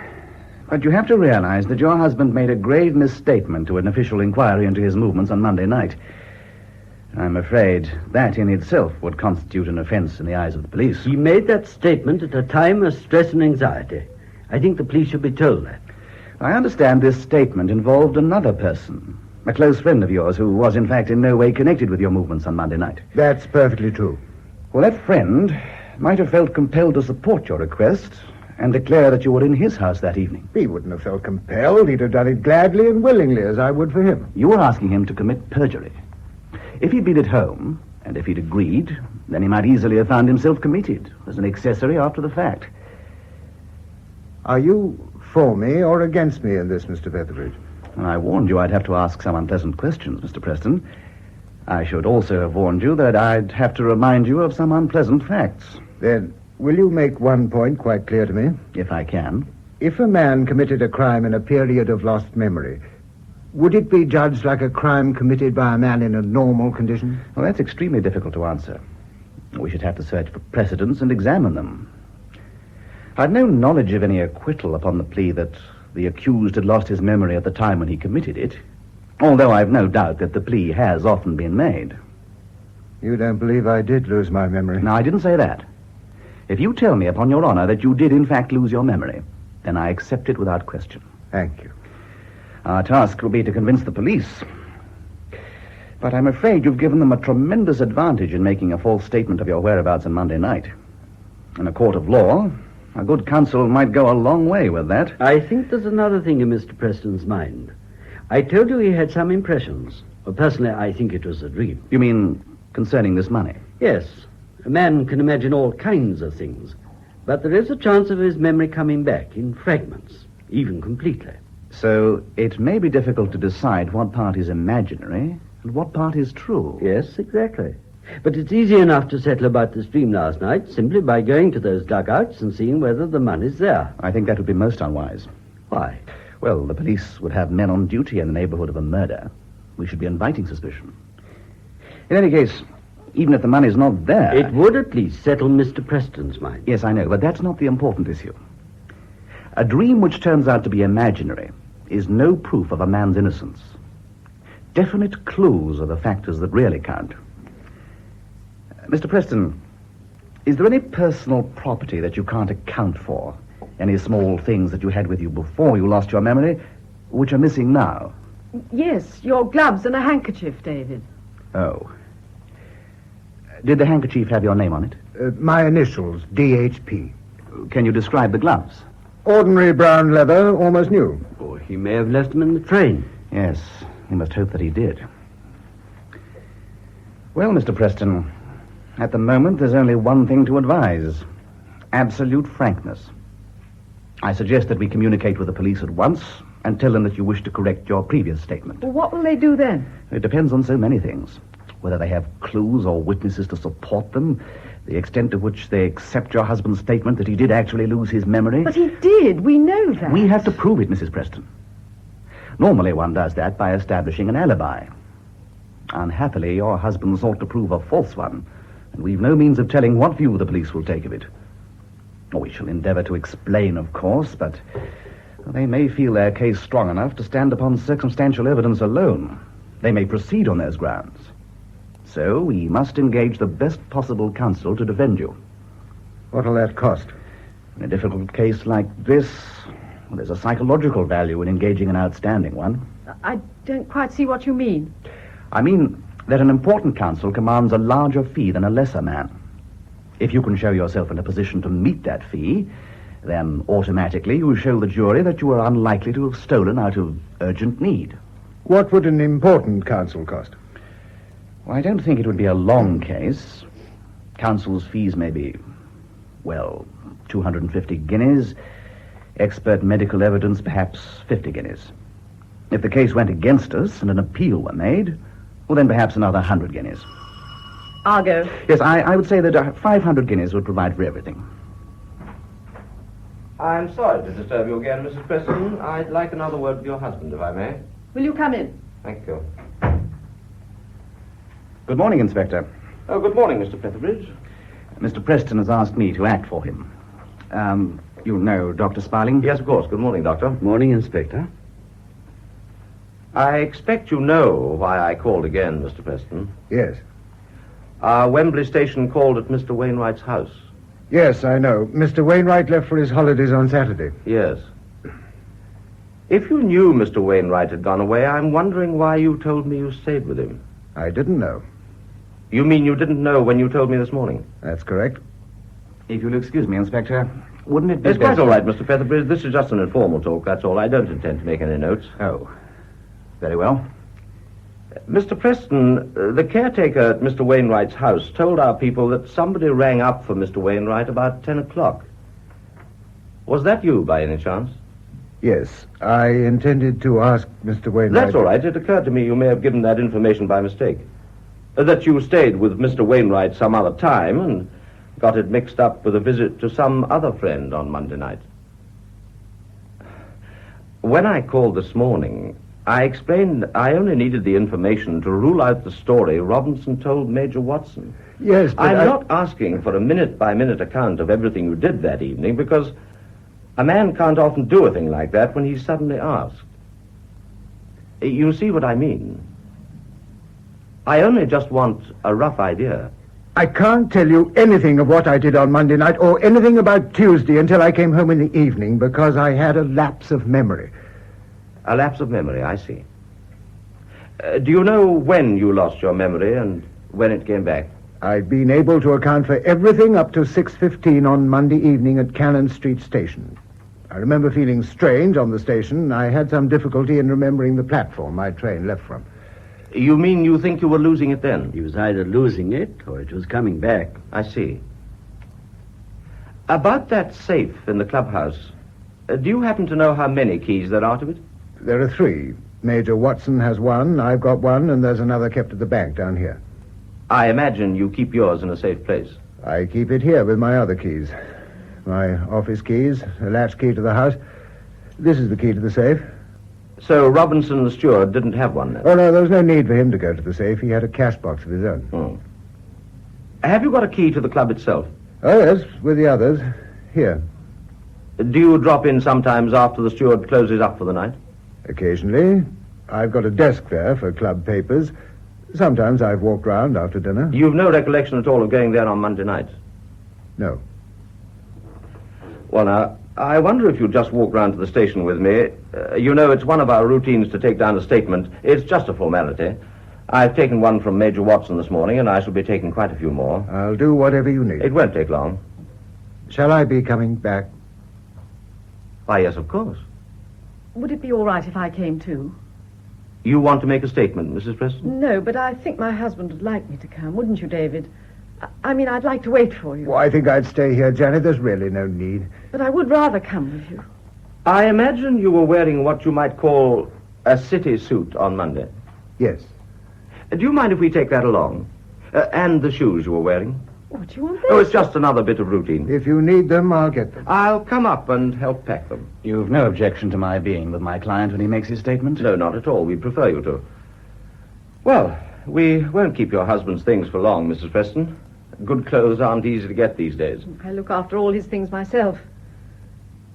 but you have to realize that your husband made a grave misstatement to an official inquiry into his movements on Monday night. I'm afraid that in itself would constitute an offense in the eyes of the police. He made that statement at a time of stress and anxiety. I think the police should be told that. I understand this statement involved another person, a close friend of yours who was in fact in no way connected with your movements on Monday night. That's perfectly true. Well, that friend might have felt compelled to support your request and declare that you were in his house that evening. He wouldn't have felt compelled. He'd have done it gladly and willingly, as I would for him. You were asking him to commit perjury. If he'd been at home, and if he'd agreed, then he might easily have found himself committed as an accessory after the fact. Are you for me or against me in this, Mr. Featherbridge? I warned you I'd have to ask some unpleasant questions, Mr. Preston. I should also have warned you that I'd have to remind you of some unpleasant facts. Then, will you make one point quite clear to me? If I can. If a man committed a crime in a period of lost memory, would it be judged like a crime committed by a man in a normal condition? Well, that's extremely difficult to answer. We should have to search for precedents and examine them. I've no knowledge of any acquittal upon the plea that the accused had lost his memory at the time when he committed it, although I've no doubt that the plea has often been made. You don't believe I did lose my memory? No, I didn't say that. If you tell me upon your honor that you did in fact lose your memory, then I accept it without question. Thank you. Our task will be to convince the police. But I'm afraid you've given them a tremendous advantage in making a false statement of your whereabouts on Monday night. In a court of law, a good counsel might go a long way with that. I think there's another thing in Mr. Preston's mind. I told you he had some impressions. Well, personally, I think it was a dream. You mean concerning this money? Yes. A man can imagine all kinds of things, but there is a chance of his memory coming back in fragments, even completely. So it may be difficult to decide what part is imaginary and what part is true. Yes, exactly. But it's easy enough to settle about this dream last night simply by going to those dugouts and seeing whether the money's there. I think that would be most unwise. Why? Well, the police would have men on duty in the neighborhood of a murder. We should be inviting suspicion. In any case, even if the money's not there... It would at least settle Mr. Preston's mind. Yes, I know, but that's not the important issue. A dream which turns out to be imaginary is no proof of a man's innocence. Definite clues are the factors that really count. Mr. Preston, is there any personal property that you can't account for? Any small things that you had with you before you lost your memory, which are missing now? Yes, your gloves and a handkerchief, David. Oh. Did the handkerchief have your name on it? My initials, DHP. Can you describe the gloves? Ordinary brown leather, almost new. Or he may have left them in the train. Yes, we must hope that he did. Well, Mr. Preston, at the moment there's only one thing to advise. Absolute frankness. I suggest that we communicate with the police at once and tell them that you wish to correct your previous statement. Well, what will they do then? It depends on so many things. Whether they have clues or witnesses to support them, the extent to which they accept your husband's statement that he did actually lose his memory. But he did. We know that. We have to prove it, Mrs. Preston. Normally one does that by establishing an alibi. Unhappily, your husband sought to prove a false one, and we've no means of telling what view the police will take of it. We shall endeavor to explain, of course, but they may feel their case strong enough to stand upon circumstantial evidence alone. They may proceed on those grounds. So we must engage the best possible counsel to defend you. What'll that cost? In a difficult case like this, there's a psychological value in engaging an outstanding one. I don't quite see what you mean. I mean that an important counsel commands a larger fee than a lesser man. If you can show yourself in a position to meet that fee, then automatically you show the jury that you are unlikely to have stolen out of urgent need. What would an important counsel cost? Well, I don't think it would be a long case. Counsel's fees may be, 250 guineas. Expert medical evidence, perhaps 50 guineas. If the case went against us and an appeal were made, well, then perhaps another 100 guineas. I'll go. Yes, I would say that 500 guineas would provide for everything. I'm sorry to disturb you again, Mrs. Preston. I'd like another word with your husband, if I may. Will you come in? Thank you. Good morning, Inspector. Oh, good morning, Mr. Featherbridge. Mr. Preston has asked me to act for him. You know Dr. Sparling? Yes, of course. Good morning, Doctor. Morning, Inspector. I expect you know why I called again, Mr. Preston. Yes. Wembley Station called at Mr. Wainwright's house. Yes, I know. Mr. Wainwright left for his holidays on Saturday. Yes. If you knew Mr. Wainwright had gone away, I'm wondering why you told me you stayed with him. I didn't know. You mean you didn't know when you told me this morning? That's correct. If you'll excuse me, Inspector, wouldn't it be It's quite all right, Mr. Featherbridge. This is just an informal talk, that's all. I don't intend to make any notes. Oh, very well. Mr. Preston, the caretaker at Mr. Wainwright's house told our people that somebody rang up for Mr. Wainwright about 10 o'clock. Was that you, by any chance? Yes, I intended to ask Mr. Wainwright... That's all right. It occurred to me you may have given that information by mistake. That you stayed with Mr. Wainwright some other time and got it mixed up with a visit to some other friend on Monday night. When I called this morning, I explained I only needed the information to rule out the story Robinson told Major Watson. Yes, but I'm not asking for a minute-by-minute account of everything you did that evening, because a man can't often do a thing like that when he's suddenly asked. You see what I mean? I only just want a rough idea. I can't tell you anything of what I did on Monday night or anything about Tuesday until I came home in the evening because I had a lapse of memory. A lapse of memory, I see. Do you know when you lost your memory and when it came back? I'd been able to account for everything up to 6:15 on Monday evening at Cannon Street Station. I remember feeling strange on the station. I had some difficulty in remembering the platform my train left from. You mean you think you were losing it then? He was either losing it or it was coming back. I see. About that safe in the clubhouse, do you happen to know how many keys there are to it? There are 3. Major Watson has 1, I've got 1, and there's another kept at the bank down here. I imagine you keep yours in a safe place. I keep it here with my other keys. My office keys, a latch key to the house. This is the key to the safe. So Robinson, the steward, didn't have one then? Oh, no, there was no need for him to go to the safe. He had a cash box of his own. Have you got a key to the club itself? Oh, yes, with the others. Here. Do you drop in sometimes after the steward closes up for the night? Occasionally. I've got a desk there for club papers. Sometimes I've walked round after dinner. You've no recollection at all of going there on Monday night? No. Well, now, I wonder if you'd just walk round to the station with me. You know, it's one of our routines to take down a statement. It's just a formality. I've taken one from Major Watson this morning, and I shall be taking quite a few more. I'll do whatever you need. It won't take long. Shall I be coming back? Why, yes, of course. Would it be all right if I came too? You want to make a statement, Mrs. Preston? No, but I think my husband would like me to come, wouldn't you, David? I mean, I'd like to wait for you. Well, I think I'd stay here, Janet. There's really no need. But I would rather come with you. I imagine you were wearing what you might call a city suit on Monday. Yes. Do you mind if we take that along? And the shoes you were wearing? What do you want Oh, there? it's just another bit of routine. If you need them, I'll get them. I'll come up and help pack them. You've no objection to my being with my client when he makes his statement? No, not at all. We'd prefer you to. Well, we won't keep your husband's things for long, Mrs. Preston. Good clothes aren't easy to get these days. I look after all his things myself.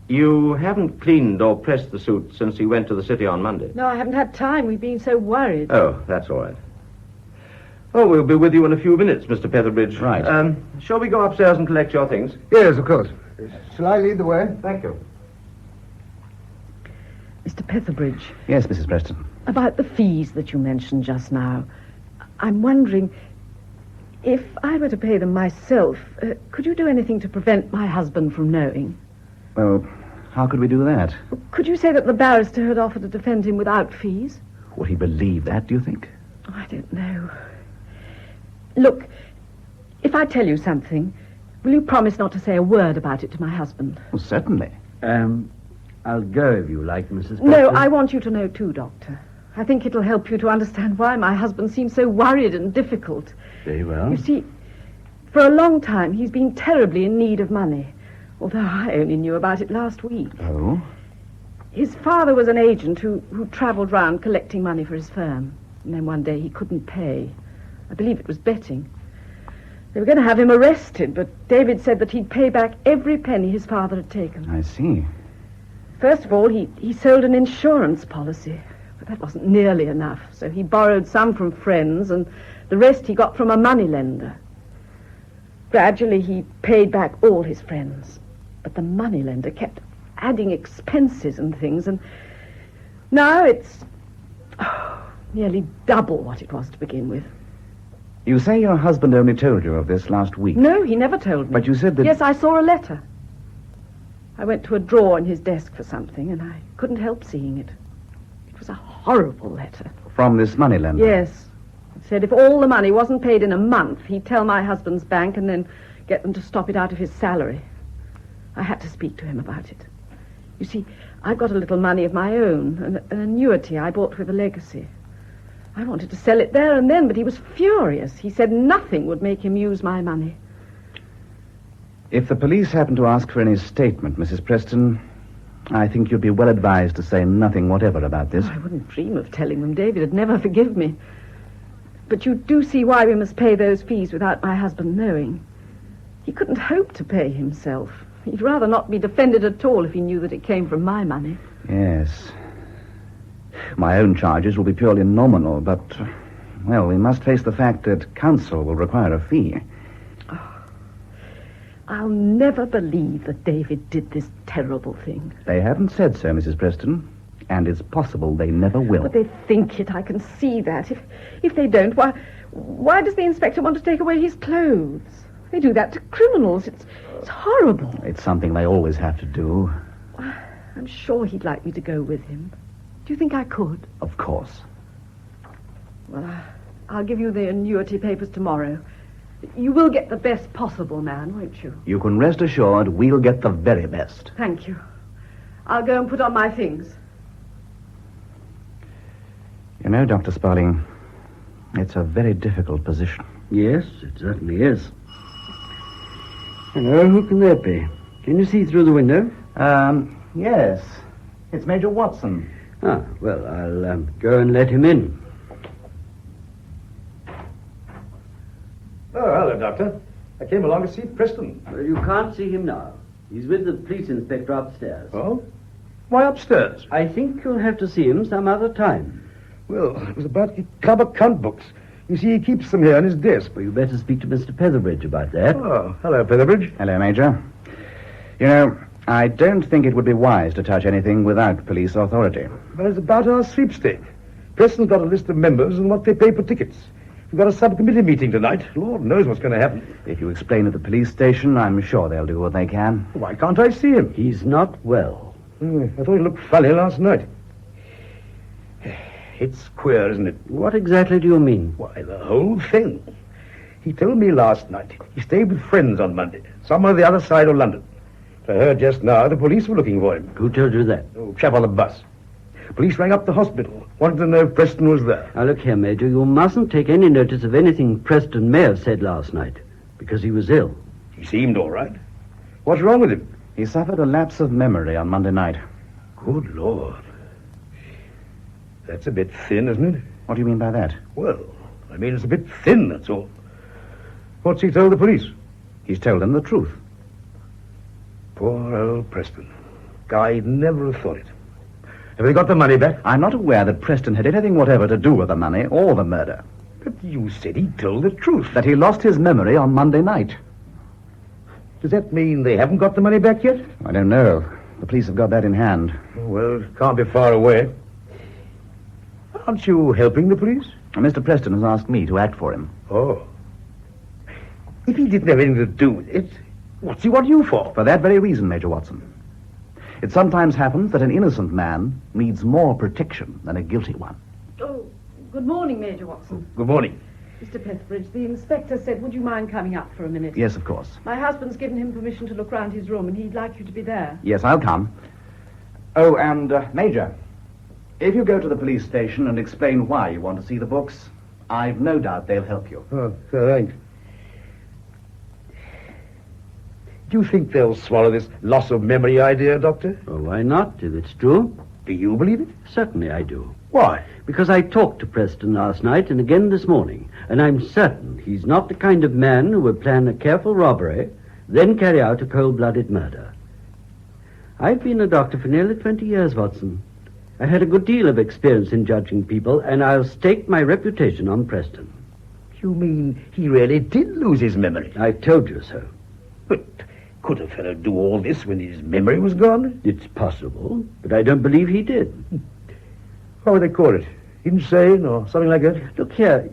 You haven't cleaned or pressed the suit since he went to the city on Monday? No, I haven't had time. We've been so worried. Oh, that's all right. Oh, we'll be with you in a few minutes, Mr. Petherbridge. Right. Shall we go upstairs and collect your things? Yes, of course. Shall I lead the way? Thank you. Mr. Petherbridge, Yes, Mrs. Preston. about the fees that you mentioned just now, I'm wondering, if I were to pay them myself, could you do anything to prevent my husband from knowing? Well, how could we do that? Could you say that the barrister had offered to defend him without fees? Would he believe that, do you think? I don't know. Look, if I tell you something, will you promise not to say a word about it to my husband? Well, certainly. I'll go if you like, Mrs. Preston. No, I want you to know too, Doctor. I think it'll help you to understand why my husband seems so worried and difficult. Very well. You see, for a long time he's been terribly in need of money, although I only knew about it last week. Oh? His father was an agent who travelled round collecting money for his firm. And then one day he couldn't pay. I believe it was betting. They were going to have him arrested, but David said that he'd pay back every penny his father had taken. I see. First of all, he sold an insurance policy, but that wasn't nearly enough. So he borrowed some from friends, and the rest he got from a moneylender. Gradually, he paid back all his friends, but the moneylender kept adding expenses and things, and now it's nearly double what it was to begin with. You say your husband only told you of this last week. No, he never told me. But you said that... Yes, I saw a letter. I went to a drawer in his desk for something, and I couldn't help seeing it. It was a horrible letter. From this moneylender? Yes. It said if all the money wasn't paid in a month, he'd tell my husband's bank and then get them to stop it out of his salary. I had to speak to him about it. You see, I've got a little money of my own, an annuity I bought with a legacy. I wanted to sell it there and then, but he was furious. He said nothing would make him use my money. If the police happen to ask for any statement, Mrs. Preston, I think you'd be well advised to say nothing whatever about this. Oh, I wouldn't dream of telling them. David would never forgive me. But you do see why we must pay those fees without my husband knowing. He couldn't hope to pay himself. He'd rather not be defended at all if he knew that it came from my money. Yes. My own charges will be purely nominal, but, well, we must face the fact that counsel will require a fee. Oh, I'll never believe that David did this terrible thing. They haven't said so, Mrs. Preston, and it's possible they never will. But they think it. I can see that. If they don't, why does the inspector want to take away his clothes? They do that to criminals. It's horrible. It's something they always have to do. I'm sure he'd like me to go with him. Do you think I could? Of course. Well, I'll give you the annuity papers tomorrow. You will get the best possible man, won't you? You can rest assured we'll get the very best. Thank you. I'll go and put on my things. You know, Dr. Sparling, it's a very difficult position. Yes, it certainly is. Hello, who can that be? Can you see through the window? Yes. It's Major Watson. Ah, well, I'll go and let him in. Oh, hello, Doctor. I came along to see Preston. Well, you can't see him now. He's with the police inspector upstairs. Oh? Why upstairs? I think you'll have to see him some other time. Well, it was about the club account books. You see, he keeps them here on his desk. Well, you better speak to Mr. Petherbridge about that. Oh, hello, Petherbridge. Hello, Major. You know, I don't think it would be wise to touch anything without police authority. But it's about our sweepstake. Preston's got a list of members and what they pay for tickets. We've got a subcommittee meeting tonight. Lord knows what's going to happen. If you explain at the police station, I'm sure they'll do what they can. Why can't I see him? He's not well. I thought he looked funny last night. It's queer, isn't it? What exactly do you mean? Why, the whole thing. He told me last night he stayed with friends on Monday, somewhere on the other side of London. I heard just now the police were looking for him. Who told you that? Oh, chap on the bus. Police rang up the hospital, wanted to know if Preston was there. Now, look here, Major, you mustn't take any notice of anything Preston may have said last night, because he was ill. He seemed all right. What's wrong with him? He suffered a lapse of memory on Monday night. Good Lord. That's a bit thin, isn't it? What do you mean by that? Well, I mean it's a bit thin, that's all. What's he told the police? He's told them the truth. Poor old Preston. Guy'd never have thought it. Have they got the money back? I'm not aware that Preston had anything whatever to do with the money or the murder. But you said he told the truth. That he lost his memory on Monday night. Does that mean they haven't got the money back yet? I don't know. The police have got that in hand. Oh, well, it can't be far away. Aren't you helping the police? Mr. Preston has asked me to act for him. Oh. If he didn't have anything to do with it, what's he want you for? For that very reason, Major Watson. It sometimes happens that an innocent man needs more protection than a guilty one. Oh, good morning, Major Watson. Good morning. Mr. Petherbridge, the inspector said, would you mind coming up for a minute? Yes, of course. My husband's given him permission to look round his room, and he'd like you to be there. Yes, I'll come. Oh, and, Major, if you go to the police station and explain why you want to see the books, I've no doubt they'll help you. Oh, thanks. Do you think they'll swallow this loss of memory idea, Doctor? Well, why not, if it's true? Do you believe it? Certainly I do. Why? Because I talked to Preston last night and again this morning, and I'm certain he's not the kind of man who would plan a careful robbery, then carry out a cold-blooded murder. I've been a doctor for nearly 20 years, Watson. I had a good deal of experience in judging people, and I'll stake my reputation on Preston. You mean he really did lose his memory? I told you so. But could a fellow do all this when his memory was gone? It's possible, but I don't believe he did. How would they call it? Insane or something like that? Look here,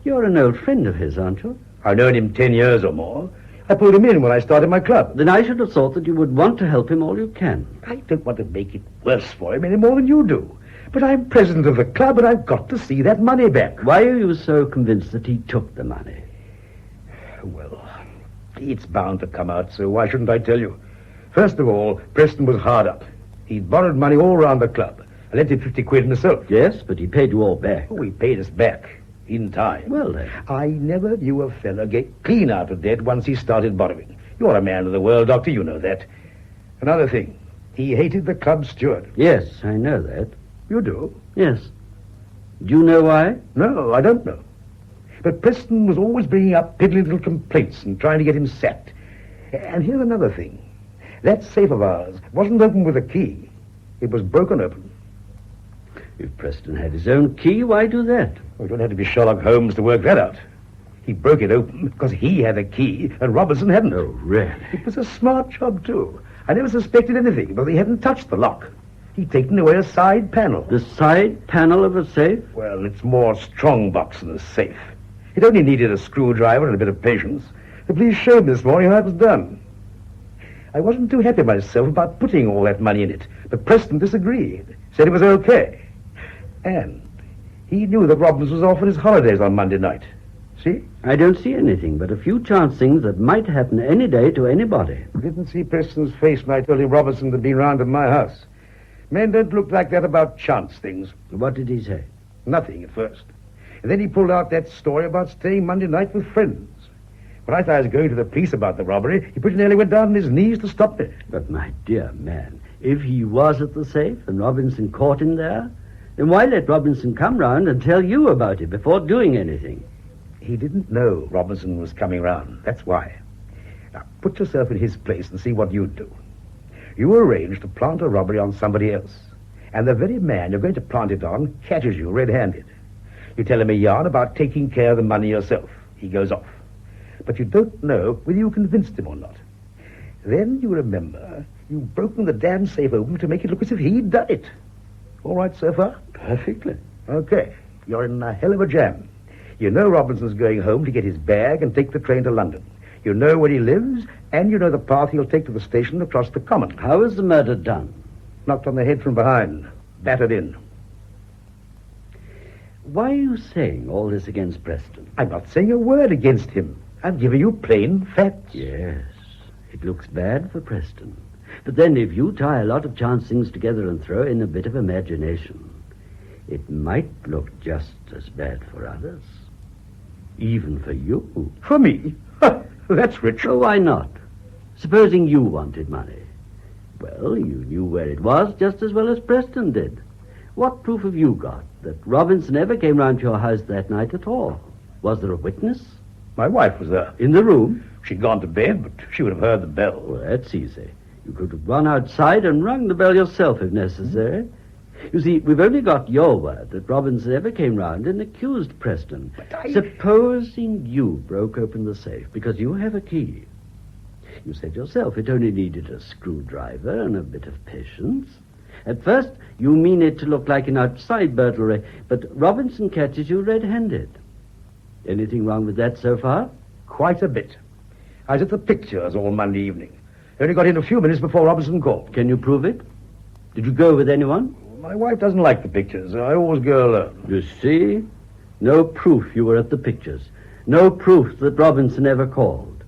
You're an old friend of his, aren't you? I've known him 10 years or more. I pulled him in when I started my club. Then I should have thought that you would want to help him all you can. I don't want to make it worse for him any more than you do. But I'm president of the club, and I've got to see that money back. Why are you so convinced that he took the money? Well, it's bound to come out, so why shouldn't I tell you? First of all, Preston was hard up. He'd borrowed money all round the club. I lent him 50 quid myself. Yes, but he paid you all back. Oh, he paid us back. In time. Well, then. I never knew a fellow get clean out of debt once he started borrowing. You're a man of the world, Doctor, you know that. Another thing, he hated the club steward. Yes, I know that. You do? Yes. Do you know why? No, I don't know. But Preston was always bringing up piddly little complaints and trying to get him sacked. And here's another thing. That safe of ours wasn't opened with a key. It was broken open. If Preston had his own key, why do that? Well, you don't have to be Sherlock Holmes to work that out. He broke it open because he had a key and Robinson hadn't. Oh, really? It was a smart job, too. I never suspected anything, but he hadn't touched the lock. He'd taken away a side panel. The side panel of a safe? Well, it's more strong box than a safe. It only needed a screwdriver and a bit of patience. The police showed me this morning how it was done. I wasn't too happy myself about putting all that money in it, but Preston disagreed, said it was okay. And he knew that Robbins was off on his holidays on Monday night. See? I don't see anything but a few chance things that might happen any day to anybody. I didn't see Preston's face when I told him Robinson had been round at my house. Men don't look like that about chance things. What did he say? Nothing at first. And then he pulled out that story about staying Monday night with friends. When I thought I was going to the police about the robbery, he pretty nearly went down on his knees to stop me. But, my dear man, if he was at the safe and Robinson caught him there, then why let Robinson come round and tell you about it before doing anything? He didn't know Robinson was coming round. That's why. Now, put yourself in his place and see what you'd do. You arrange to plant a robbery on somebody else, and the very man you're going to plant it on catches you red-handed. You tell him a yarn about taking care of the money yourself. He goes off. But you don't know whether you convinced him or not. Then you remember you've broken the damn safe open to make it look as if he'd done it. All right so far? Perfectly. Okay. You're in a hell of a jam. You know Robinson's going home to get his bag and take the train to London. You know where he lives, and you know the path he'll take to the station across the common. How is the murder done? Knocked on the head from behind. Battered in. Why are you saying all this against Preston? I'm not saying a word against him. I'm giving you plain facts. Yes, it looks bad for Preston. But then if you tie a lot of chance things together and throw in a bit of imagination, it might look just as bad for others. Even for you. For me? That's rich. Oh, why not? Supposing you wanted money. Well, you knew where it was just as well as Preston did. What proof have you got that Robinson ever came round to your house that night at all? Was there a witness? My wife was there. In the room? She'd gone to bed, but she would have heard the bell. Well, that's easy. You could have gone outside and rung the bell yourself if necessary. You see, we've only got your word that Robinson ever came round and accused Preston. Supposing you broke open the safe because you have a key. You said yourself it only needed a screwdriver and a bit of patience. At first, you mean it to look like an outside burglary, but Robinson catches you red-handed. Anything wrong with that so far? Quite a bit. I was at the pictures all Monday evening. Only got in a few minutes before Robinson called. Can you prove it? Did you go with anyone? My wife doesn't like the pictures. I always go alone. You see? No proof you were at the pictures. No proof that Robinson ever called.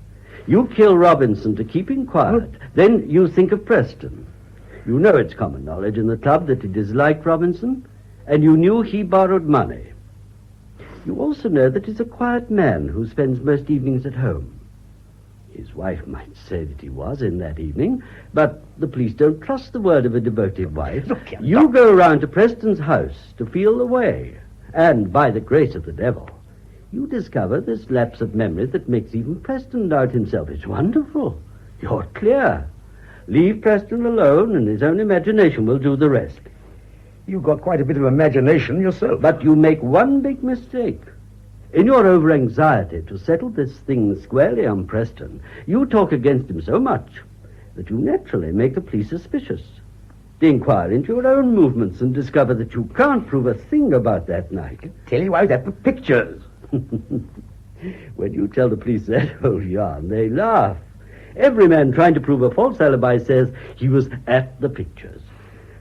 You kill Robinson to keep him quiet. Then you think of Preston. You know it's common knowledge in the club that he disliked Robinson, and you knew he borrowed money. You also know that he's a quiet man who spends most evenings at home. His wife might say that he was in that evening, but the police don't trust the word of a devoted wife. Look here, you go round to Preston's house to feel the way, and by the grace of the devil, you discover this lapse of memory that makes even Preston doubt himself. It's wonderful. You're clear. Leave Preston alone, and his own imagination will do the rest. You've got quite a bit of imagination yourself. But you make one big mistake. In your over-anxiety to settle this thing squarely on Preston, you talk against him so much that you naturally make the police suspicious. They inquire into your own movements and discover that you can't prove a thing about that night. Tell you I was at the pictures. When you tell the police that old yarn, they laugh. Every man trying to prove a false alibi says he was at the pictures.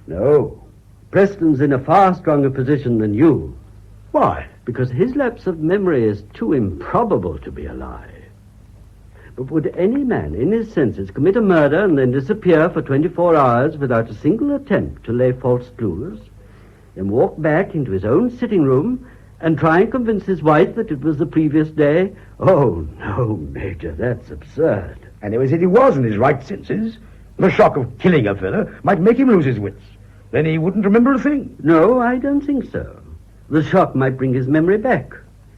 No, Preston's in a far stronger position than you. Why? Because his lapse of memory is too improbable to be a lie. But would any man in his senses commit a murder and then disappear for 24 hours without a single attempt to lay false clues, then walk back into his own sitting room and try and convince his wife that it was the previous day? Oh, no, Major, that's absurd. And if he was in his right senses, the shock of killing a fellow might make him lose his wits. Then he wouldn't remember a thing. No, I don't think so. The shock might bring his memory back.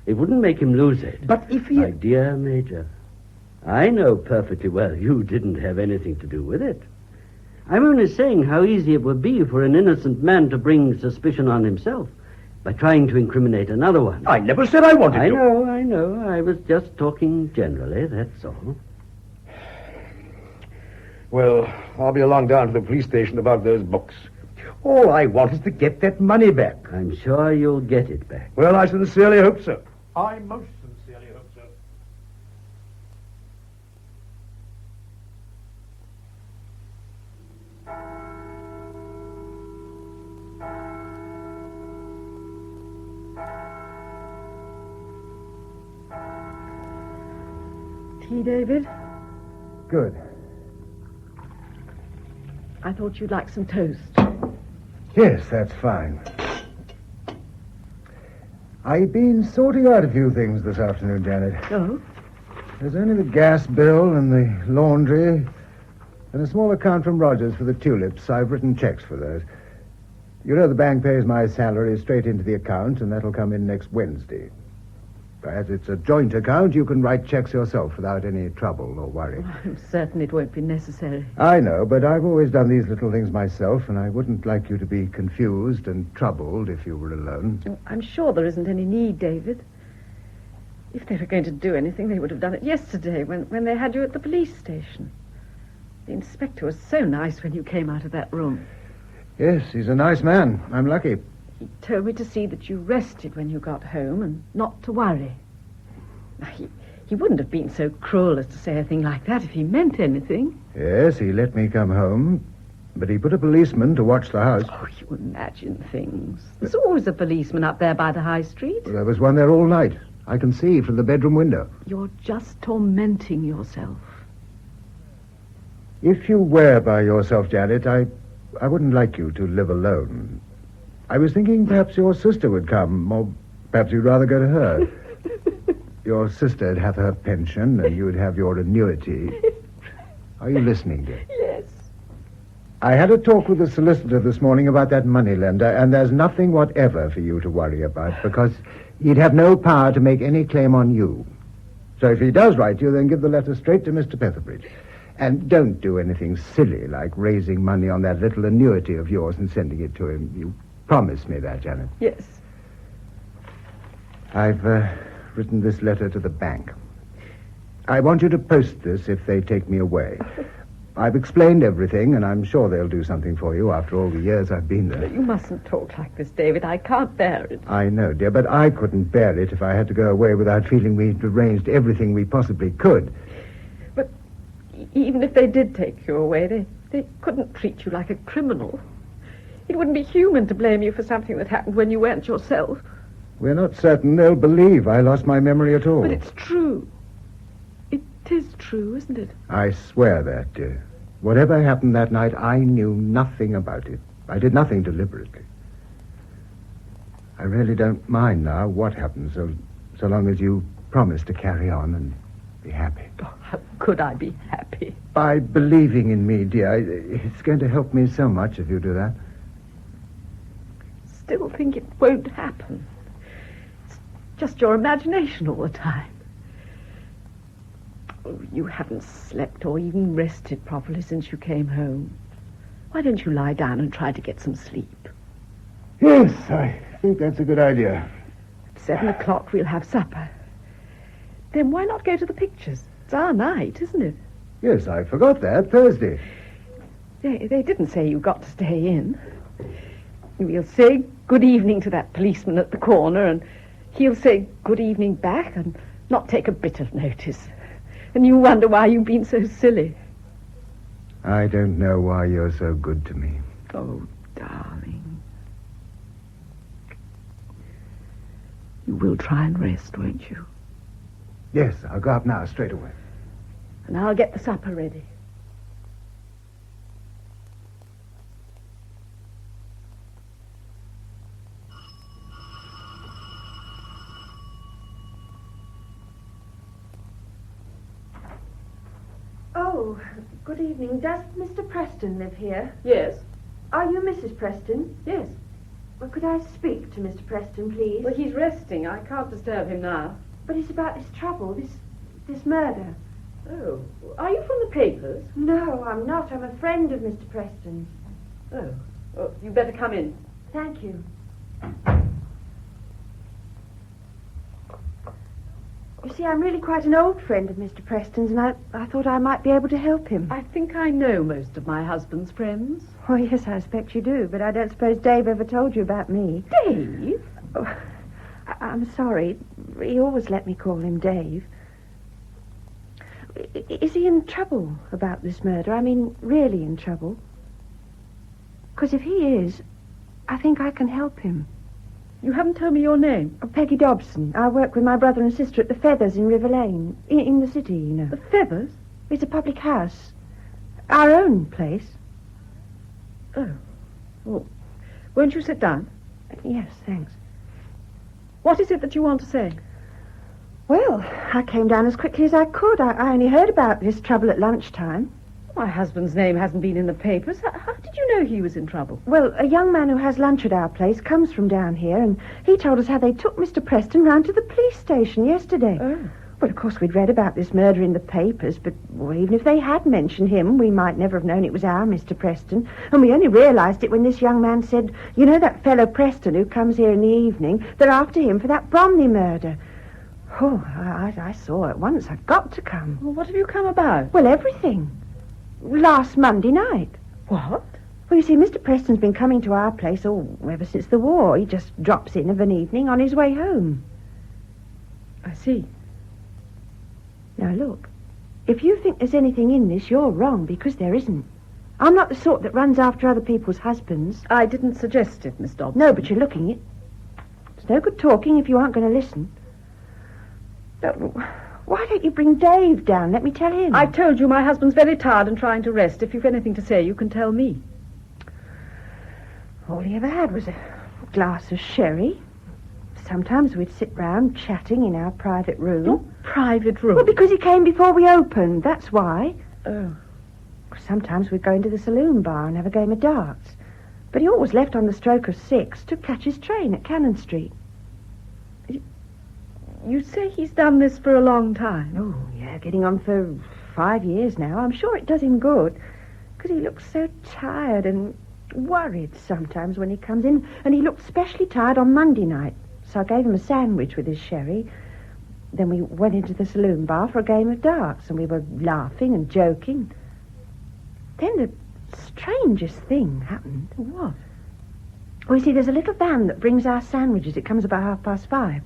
It wouldn't make him lose it. But if he... My dear Major, I know perfectly well you didn't have anything to do with it. I'm only saying how easy it would be for an innocent man to bring suspicion on himself by trying to incriminate another one. I never said I wanted to. I know. I was just talking generally, that's all. Well, I'll be along down to the police station about those books. All I want is to get that money back. I'm sure you'll get it back. Well, I sincerely hope so. I most sincerely hope so. Tea, David? Good. I thought you'd like some toast. Yes, that's fine. I've been sorting out a few things this afternoon, Janet. Oh? There's only the gas bill and the laundry and a small account from Rogers for the tulips. I've written checks for those. You know the bank pays my salary straight into the account, and that'll come in next Wednesday. As it's a joint account, you can write checks yourself without any trouble or worry. I'm certain it won't be necessary. I know, but I've always done these little things myself, and I wouldn't like you to be confused and troubled if you were alone. Oh, I'm sure there isn't any need, David. If they were going to do anything, they would have done it yesterday when they had you at the police station. The inspector was so nice when you came out of that room. Yes, he's a nice man. I'm lucky. He told me to see that you rested when you got home and not to worry. He wouldn't have been so cruel as to say a thing like that if he meant anything. Yes, he let me come home, but he put a policeman to watch the house. Oh, you imagine things. There's always a policeman up there by the high street. Well, there was one there all night. I can see from the bedroom window. You're just tormenting yourself. If you were by yourself, Janet, I wouldn't like you to live alone. I was thinking perhaps your sister would come, or perhaps you'd rather go to her. Your sister'd have her pension, and you'd have your annuity. Are you listening, dear? Yes. I had a talk with the solicitor this morning about that moneylender, and there's nothing whatever for you to worry about, because he'd have no power to make any claim on you. So if he does write you, then give the letter straight to Mr. Petherbridge. And don't do anything silly like raising money on that little annuity of yours and sending it to him. You promise me that, Janet. Yes. I've written this letter to the bank. I want you to post this if they take me away. I've explained everything, and I'm sure they'll do something for you after all the years I've been there. You mustn't talk like this, David. I can't bear it. I know, dear, but I couldn't bear it if I had to go away without feeling we'd arranged everything we possibly could. But even if they did take you away, they couldn't treat you like a criminal. It wouldn't be human to blame you for something that happened when you weren't yourself. We're not certain they'll believe I lost my memory at all. But it's true. It is true, isn't it? I swear that, dear. Whatever happened that night, I knew nothing about it. I did nothing deliberately. I really don't mind now what happens, so long as you promise to carry on and be happy. Oh, how could I be happy? By believing in me, dear. It's going to help me so much if you do that. Still think it won't happen. It's just your imagination all the time. Oh, you haven't slept or even rested properly since you came home. Why don't you lie down and try to get some sleep? Yes, I think that's a good idea. At 7 o'clock we'll have supper. Then why not go to the pictures? It's our night, isn't it? Yes, I forgot that. Thursday. They didn't say you got to stay in. We'll say good evening to that policeman at the corner, and He'll say good evening back and not take a bit of notice. And you wonder why you've been so silly. I don't know why you're so good to me. Oh, darling. You will try and rest, won't you? Yes, I'll go up now, straight away. And I'll get the supper ready. Oh, good evening. Does Mr. Preston live here? Yes. Are you Mrs. Preston? Yes. Well, could I speak to Mr. Preston, please? Well, he's resting. I can't disturb him now. But it's about this trouble, this murder. Oh. Are you from the papers? No, I'm not. I'm a friend of Mr. Preston's. Oh. Oh, you better come in. Thank you. You see, I'm really quite an old friend of Mr. Preston's, and I thought I might be able to help him. I think I know most of my husband's friends. Oh, yes, I expect you do, but I don't suppose Dave ever told you about me. Dave? Oh, I'm sorry. He always let me call him Dave. Is he in trouble about this murder? I mean, really in trouble? Because if he is, I think I can help him. You haven't told me your name. Oh, Peggy Dobson. I work with my brother and sister at the Feathers in River Lane. In the city, you know. The Feathers? It's a public house. Our own place. Oh. Well, won't you sit down? Yes, thanks. What is it that you want to say? Well, I came down as quickly as I could. I only heard about this trouble at lunchtime. My husband's name hasn't been in the papers. How did you know he was in trouble? Well, a young man who has lunch at our place comes from down here, and he told us how they took Mr. Preston round to the police station yesterday. Oh. Well, of course, we'd read about this murder in the papers, but even if they had mentioned him, we might never have known it was our Mr. Preston. And we only realised it when this young man said, you know that fellow Preston who comes here in the evening, they're after him for that Bromley murder. Oh, I saw at once. I've got to come. Well, what have you come about? Well, everything. Last Monday night. What? Well, you see, Mr. Preston's been coming to our place ever since the war. He just drops in of an evening on his way home. I see. Now, look, if you think there's anything in this, you're wrong, because there isn't. I'm not the sort that runs after other people's husbands. I didn't suggest it, Miss Dobson. No, but you're looking it. It's no good talking if you aren't going to listen. But why don't you bring Dave down? Let me tell him. I told you my husband's very tired and trying to rest. If you've anything to say, you can tell me. All he ever had was a glass of sherry. Sometimes we'd sit round chatting in our private room. Your private room? Well, because he came before we opened, that's why. Oh. Sometimes we'd go into the saloon bar and have a game of darts. But he always left on the stroke of 6 to catch his train at Cannon Street. You say he's done this for a long time? Oh, yeah, getting on for 5 years now. I'm sure it does him good, because he looks so tired and worried sometimes when he comes in, and he looked especially tired on Monday night. So I gave him a sandwich with his sherry. Then we went into the saloon bar for a game of darts, and we were laughing and joking. Then the strangest thing happened. What? Well, you see, there's a little van that brings our sandwiches. It comes about 5:30.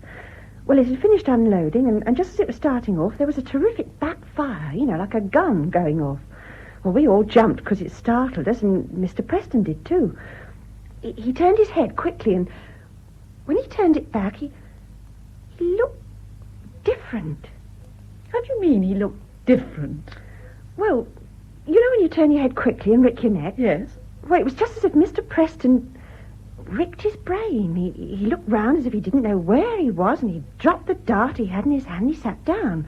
Well, it had finished unloading, and just as it was starting off, there was a terrific backfire, you know, like a gun going off. Well, we all jumped because it startled us, and Mr. Preston did too. He turned his head quickly, and when he turned it back, he looked different. How do you mean he looked different? Well, you know when you turn your head quickly and rick your neck? Yes. Well, it was just as if Mr. Preston ricked his brain. He looked round as if he didn't know where he was, and he dropped the dart he had in his hand and he sat down.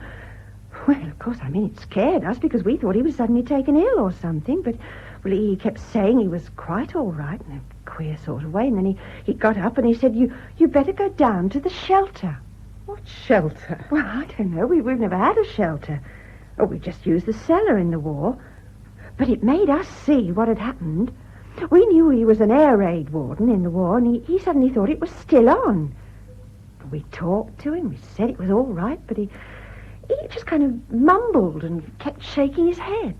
Well, of course, I mean, it scared us because we thought he was suddenly taken ill or something, but well, he kept saying he was quite all right in a queer sort of way, and then he got up and he said, you better go down to the shelter. What shelter? Well, I don't know. We've never had a shelter. Oh, we just used the cellar in the war. But it made us see what had happened. We knew he was an air raid warden in the war, and he suddenly thought it was still on. We talked to him, we said it was all right, but he just kind of mumbled and kept shaking his head.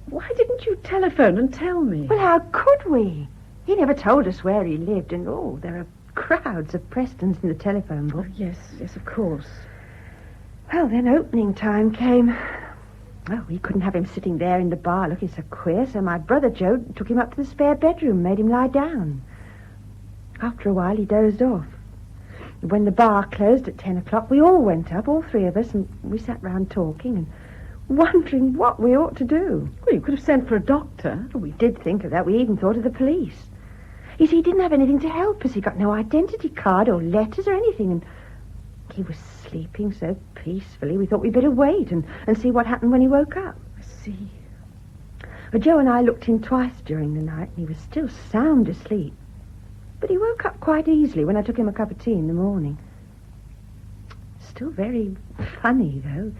Why didn't you telephone and tell me? Well, how could we? He never told us where he lived, and there are crowds of Prestons in the telephone book. Oh, yes, of course. Well, then opening time came. Oh, we couldn't have him sitting there in the bar looking so queer, so my brother Joe took him up to the spare bedroom, made him lie down. After a while, he dozed off. When the bar closed at 10 o'clock, we all went up, all three of us, and we sat round talking and wondering what we ought to do. Well, you could have sent for a doctor. We did think of that. We even thought of the police. You see, he didn't have anything to help us. He got no identity card or letters or anything, and he was sleeping so peacefully, we thought we'd better wait and see what happened when he woke up. I see. But Joe and I looked in twice during the night, and he was still sound asleep. But he woke up quite easily when I took him a cup of tea in the morning. Still very funny, though.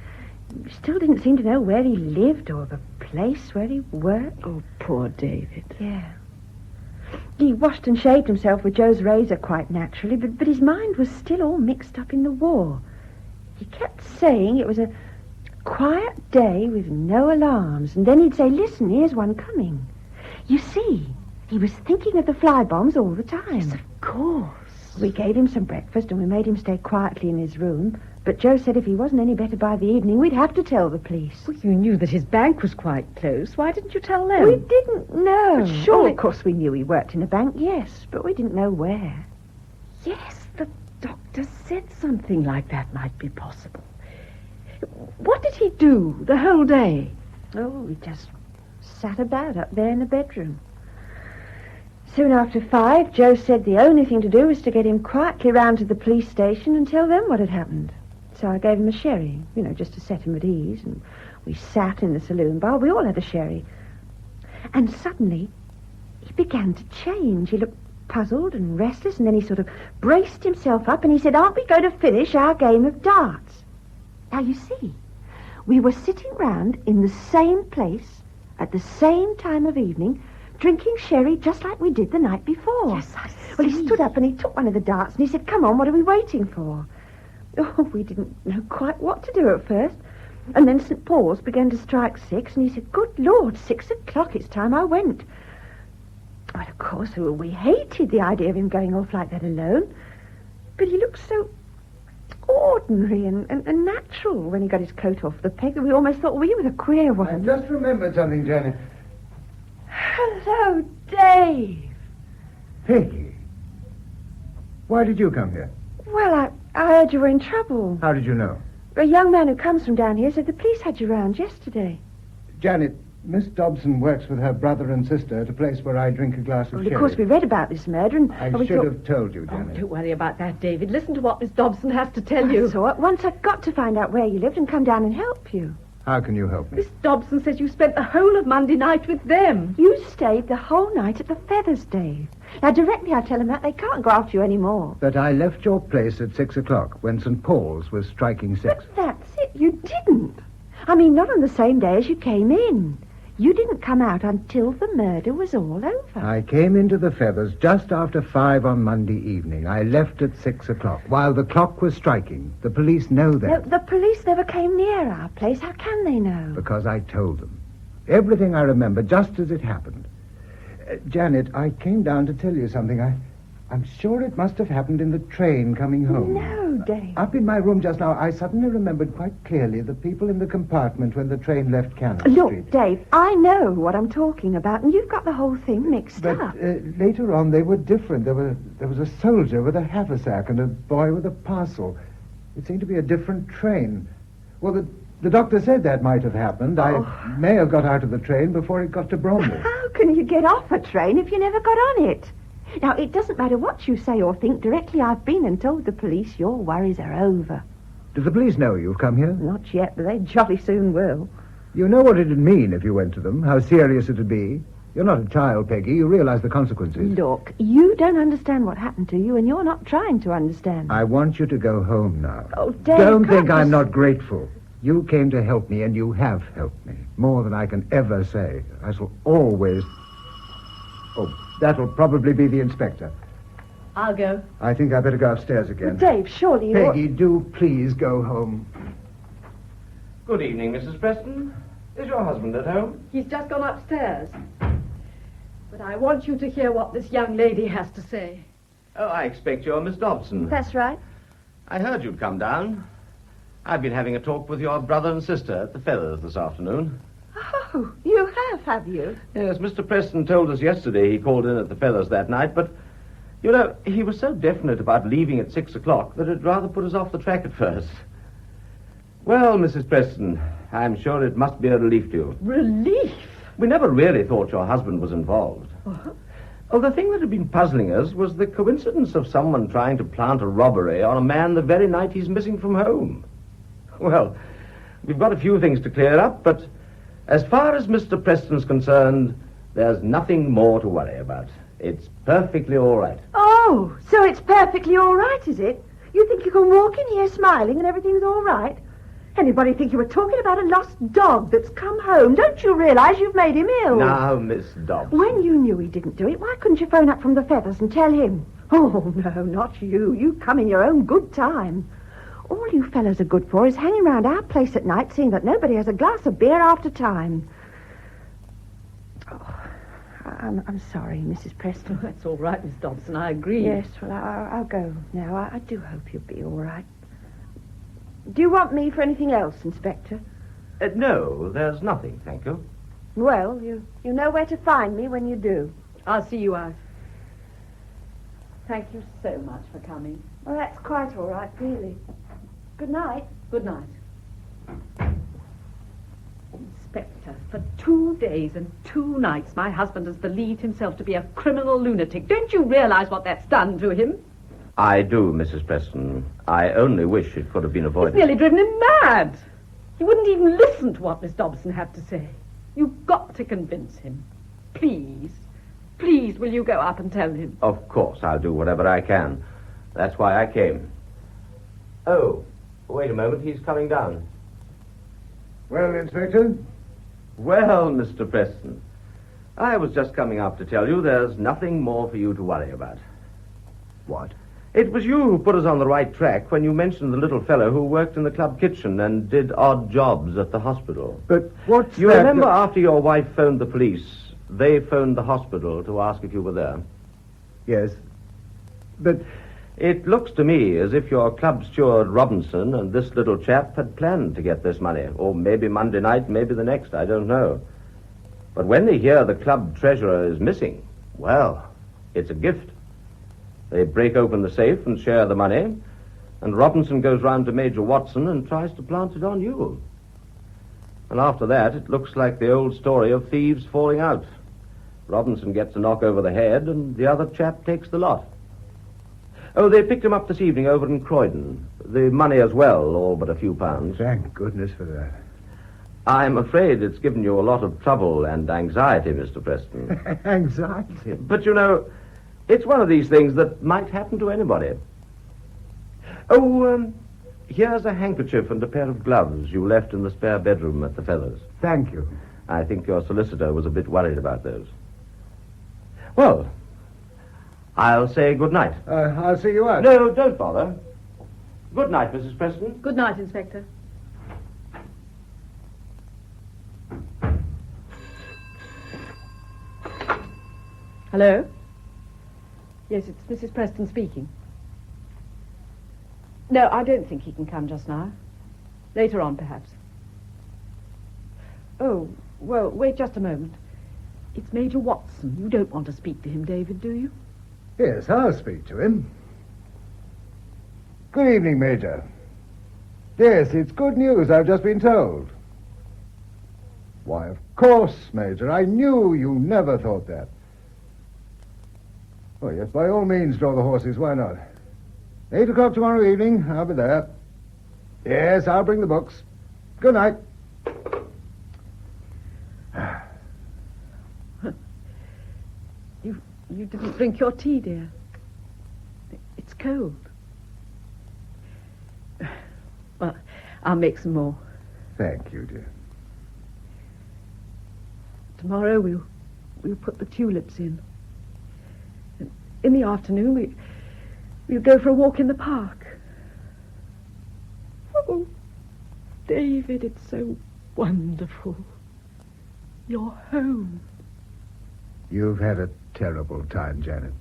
Still didn't seem to know where he lived or the place where he worked. Oh, poor David. Yeah. He washed and shaved himself with Joe's razor quite naturally, but his mind was still all mixed up in the war. He kept saying it was a quiet day with no alarms, and then he'd say, listen, here's one coming. You see, he was thinking of the fly bombs all the time. Yes, of course. We gave him some breakfast and we made him stay quietly in his room, but Joe said if he wasn't any better by the evening, we'd have to tell the police. Well, you knew that his bank was quite close. Why didn't you tell them? We didn't know. But surely... Oh, of course, we knew he worked in a bank, yes, but we didn't know where. Yes, the doctor said something like that might be possible. What did he do the whole day? Oh, he just sat about up there in the bedroom. Soon after 5, Joe said the only thing to do was to get him quietly round to the police station and tell them what had happened. So I gave him a sherry, just to set him at ease, and we sat in the saloon bar. We all had a sherry. And suddenly, he began to change. He looked puzzled and restless, and then he sort of braced himself up, and he said, aren't we going to finish our game of darts? Now, you see, we were sitting round in the same place at the same time of evening, drinking sherry just like we did the night before. Yes, I see. Well, he stood up and he took one of the darts, and he said, come on, what are we waiting for? Oh, we didn't know quite what to do at first. And then St. Paul's began to strike 6, and he said, good Lord, 6 o'clock, it's time I went. Well, of course, we hated the idea of him going off like that alone. But he looked so ordinary and natural when he got his coat off the peg that we almost thought we were the queer I ones. just remembered something, Janet. Hello, Dave. Peggy. Why did you come here? Well, I heard you were in trouble. How did you know? A young man who comes from down here said the police had you round yesterday. Janet, Miss Dobson works with her brother and sister at a place where I drink a glass of Well, sherry. of course, we read about this murder, and I we should thought... have told you, Oh, Janet. don't worry about that, David. Listen to what Miss Dobson has to tell you. So at once I've got to find out where you lived and come down and help you. How can you help me? Miss Dobson says you spent the whole of Monday night with them. You stayed the whole night at the Feathers, Dave. Now, directly I tell them that, they can't go after you anymore. That I left your place at 6 o'clock when St. Paul's was striking 6. But that's it. You didn't. I mean, not on the same day as you came in. You didn't come out until the murder was all over. I came into the Feathers just after 5 on Monday evening. I left at 6 o'clock, while the clock was striking. The police know that. The police never came near our place. How can they know? Because I told them. Everything I remember, just as it happened. Janet, I came down to tell you something. I'm sure it must have happened in the train coming home. No, Dave. Up in my room just now, I suddenly remembered quite clearly the people in the compartment when the train left Cannon Street. Look, Dave, I know what I'm talking about, and you've got the whole thing mixed But up. later on, they were different. There was a soldier with a haversack and a boy with a parcel. It seemed to be a different train. Well, the doctor said that might have happened. I may have got out of the train before it got to Bromley. How can you get off a train if you never got on it? Now, it doesn't matter what you say or think. Directly I've been and told the police your worries are over. Do the police know you've come here? Not yet, but they jolly soon will. You know what it'd mean if you went to them, how serious it'd be. You're not a child, Peggy. You realize the consequences. Look, you don't understand what happened to you, and you're not trying to understand. I want you to go home now. Oh, Dave, Don't think can't I'm you not grateful. You came to help me, and you have helped me. More than I can ever say. I shall always... Oh, that'll probably be the inspector. I'll go. I think I better go upstairs again. Dave, surely you... Peggy, do please go home. Good evening, Mrs. Preston. Is your husband at home? He's just gone upstairs. But I want you to hear what this young lady has to say. Oh, I expect you're Miss Dobson. That's right. I heard you'd come down. I've been having a talk with your brother and sister at the Feathers this afternoon. Oh, you have you? Yes, Mr. Preston told us yesterday he called in at the Feathers that night, but, you know, he was so definite about leaving at 6 o'clock that it rather put us off the track at first. Well, Mrs. Preston, I'm sure it must be a relief to you. Relief? We never really thought your husband was involved. What? Oh, the thing that had been puzzling us was the coincidence of someone trying to plant a robbery on a man the very night he's missing from home. Well, we've got a few things to clear up, but as far as Mr. Preston's concerned, there's nothing more to worry about. It's perfectly all right. Oh, so it's perfectly all right, is it? You think you can walk in here smiling and everything's all right? Anybody think you were talking about a lost dog that's come home? Don't you realise you've made him ill? Now, Miss Dobson. When you knew he didn't do it, why couldn't you phone up from the Feathers and tell him? Oh, no, not you. You come in your own good time. All you fellows are good for is hanging around our place at night, seeing that nobody has a glass of beer after time. Oh, I'm sorry, Mrs. Preston. Oh, that's all right, Miss Dobson. I agree. Yes, well, I'll go now. I do hope you'll be all right. Do you want me for anything else, Inspector? No, there's nothing, thank you. Well, you know where to find me when you do. I'll see you out. Thank you so much for coming. Well, that's quite all right, really. Good night. Good night. Inspector, for 2 days and 2 nights my husband has believed himself to be a criminal lunatic. Don't you realise what that's done to him? I do, Mrs. Preston. I only wish it could have been avoided. It's nearly driven him mad. He wouldn't even listen to what Miss Dobson had to say. You've got to convince him. Please, please, will you go up and tell him? Of course, I'll do whatever I can. That's why I came. Oh, wait a moment, he's coming down. Well, Inspector? Well, Mr. Preston, I was just coming up to tell you there's nothing more for you to worry about. What? It was you who put us on the right track when you mentioned the little fellow who worked in the club kitchen and did odd jobs at the hospital. But what's You that... remember after your wife phoned the police, they phoned the hospital to ask if you were there? Yes. But... It looks to me as if your club steward Robinson and this little chap had planned to get this money. Or maybe Monday night, maybe the next, I don't know. But when they hear the club treasurer is missing, well, it's a gift. They break open the safe and share the money, and Robinson goes round to Major Watson and tries to plant it on you. And after that, it looks like the old story of thieves falling out. Robinson gets a knock over the head, and the other chap takes the lot. Oh, they picked him up this evening over in Croydon. The money as well, all but a few pounds. Thank goodness for that. I'm afraid it's given you a lot of trouble and anxiety, Mr. Preston. Anxiety? But, you know, it's one of these things that might happen to anybody. Oh, here's a handkerchief and a pair of gloves you left in the spare bedroom at the Feathers. Thank you. I think your solicitor was a bit worried about those. Well, I'll say good night. I'll see you out. No, don't bother. Good night, Mrs. Preston. Good night, Inspector. Hello? Yes, it's Mrs. Preston speaking. No, I don't think he can come just now. Later on, perhaps. Oh, well, wait just a moment. It's Major Watson. You don't want to speak to him, David, do you? Yes, I'll speak to him. Good evening, Major. Yes, it's good news, I've just been told. Why, of course, Major. I knew you never thought that. Oh, yes, by all means, draw the horses. Why not? 8 o'clock tomorrow evening. I'll be there. Yes, I'll bring the books. Good night. You didn't drink your tea, dear. It's cold. Well, I'll make some more. Thank you, dear. Tomorrow we'll put the tulips in. And in the afternoon we'll go for a walk in the park. Oh, David, it's so wonderful. You're home. You've had a terrible time, Janet.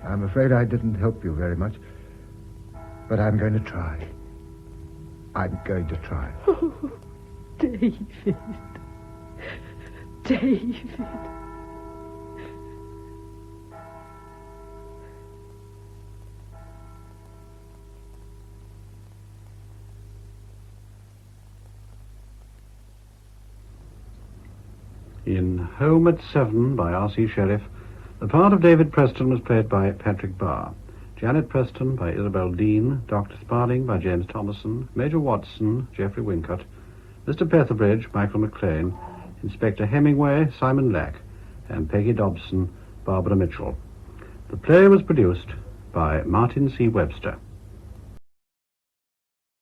I'm afraid I didn't help you very much. But I'm going to try. I'm going to try. Oh, David. David. In Home at 7 by R.C. Sherriff, the part of David Preston was played by Patrick Barr, Janet Preston by Isabel Dean, Dr. Sparling by James Thomason, Major Watson, Geoffrey Wincott, Mr. Petherbridge, Michael McLean, Inspector Hemingway, Simon Lack, and Peggy Dobson, Barbara Mitchell. The play was produced by Martin C. Webster.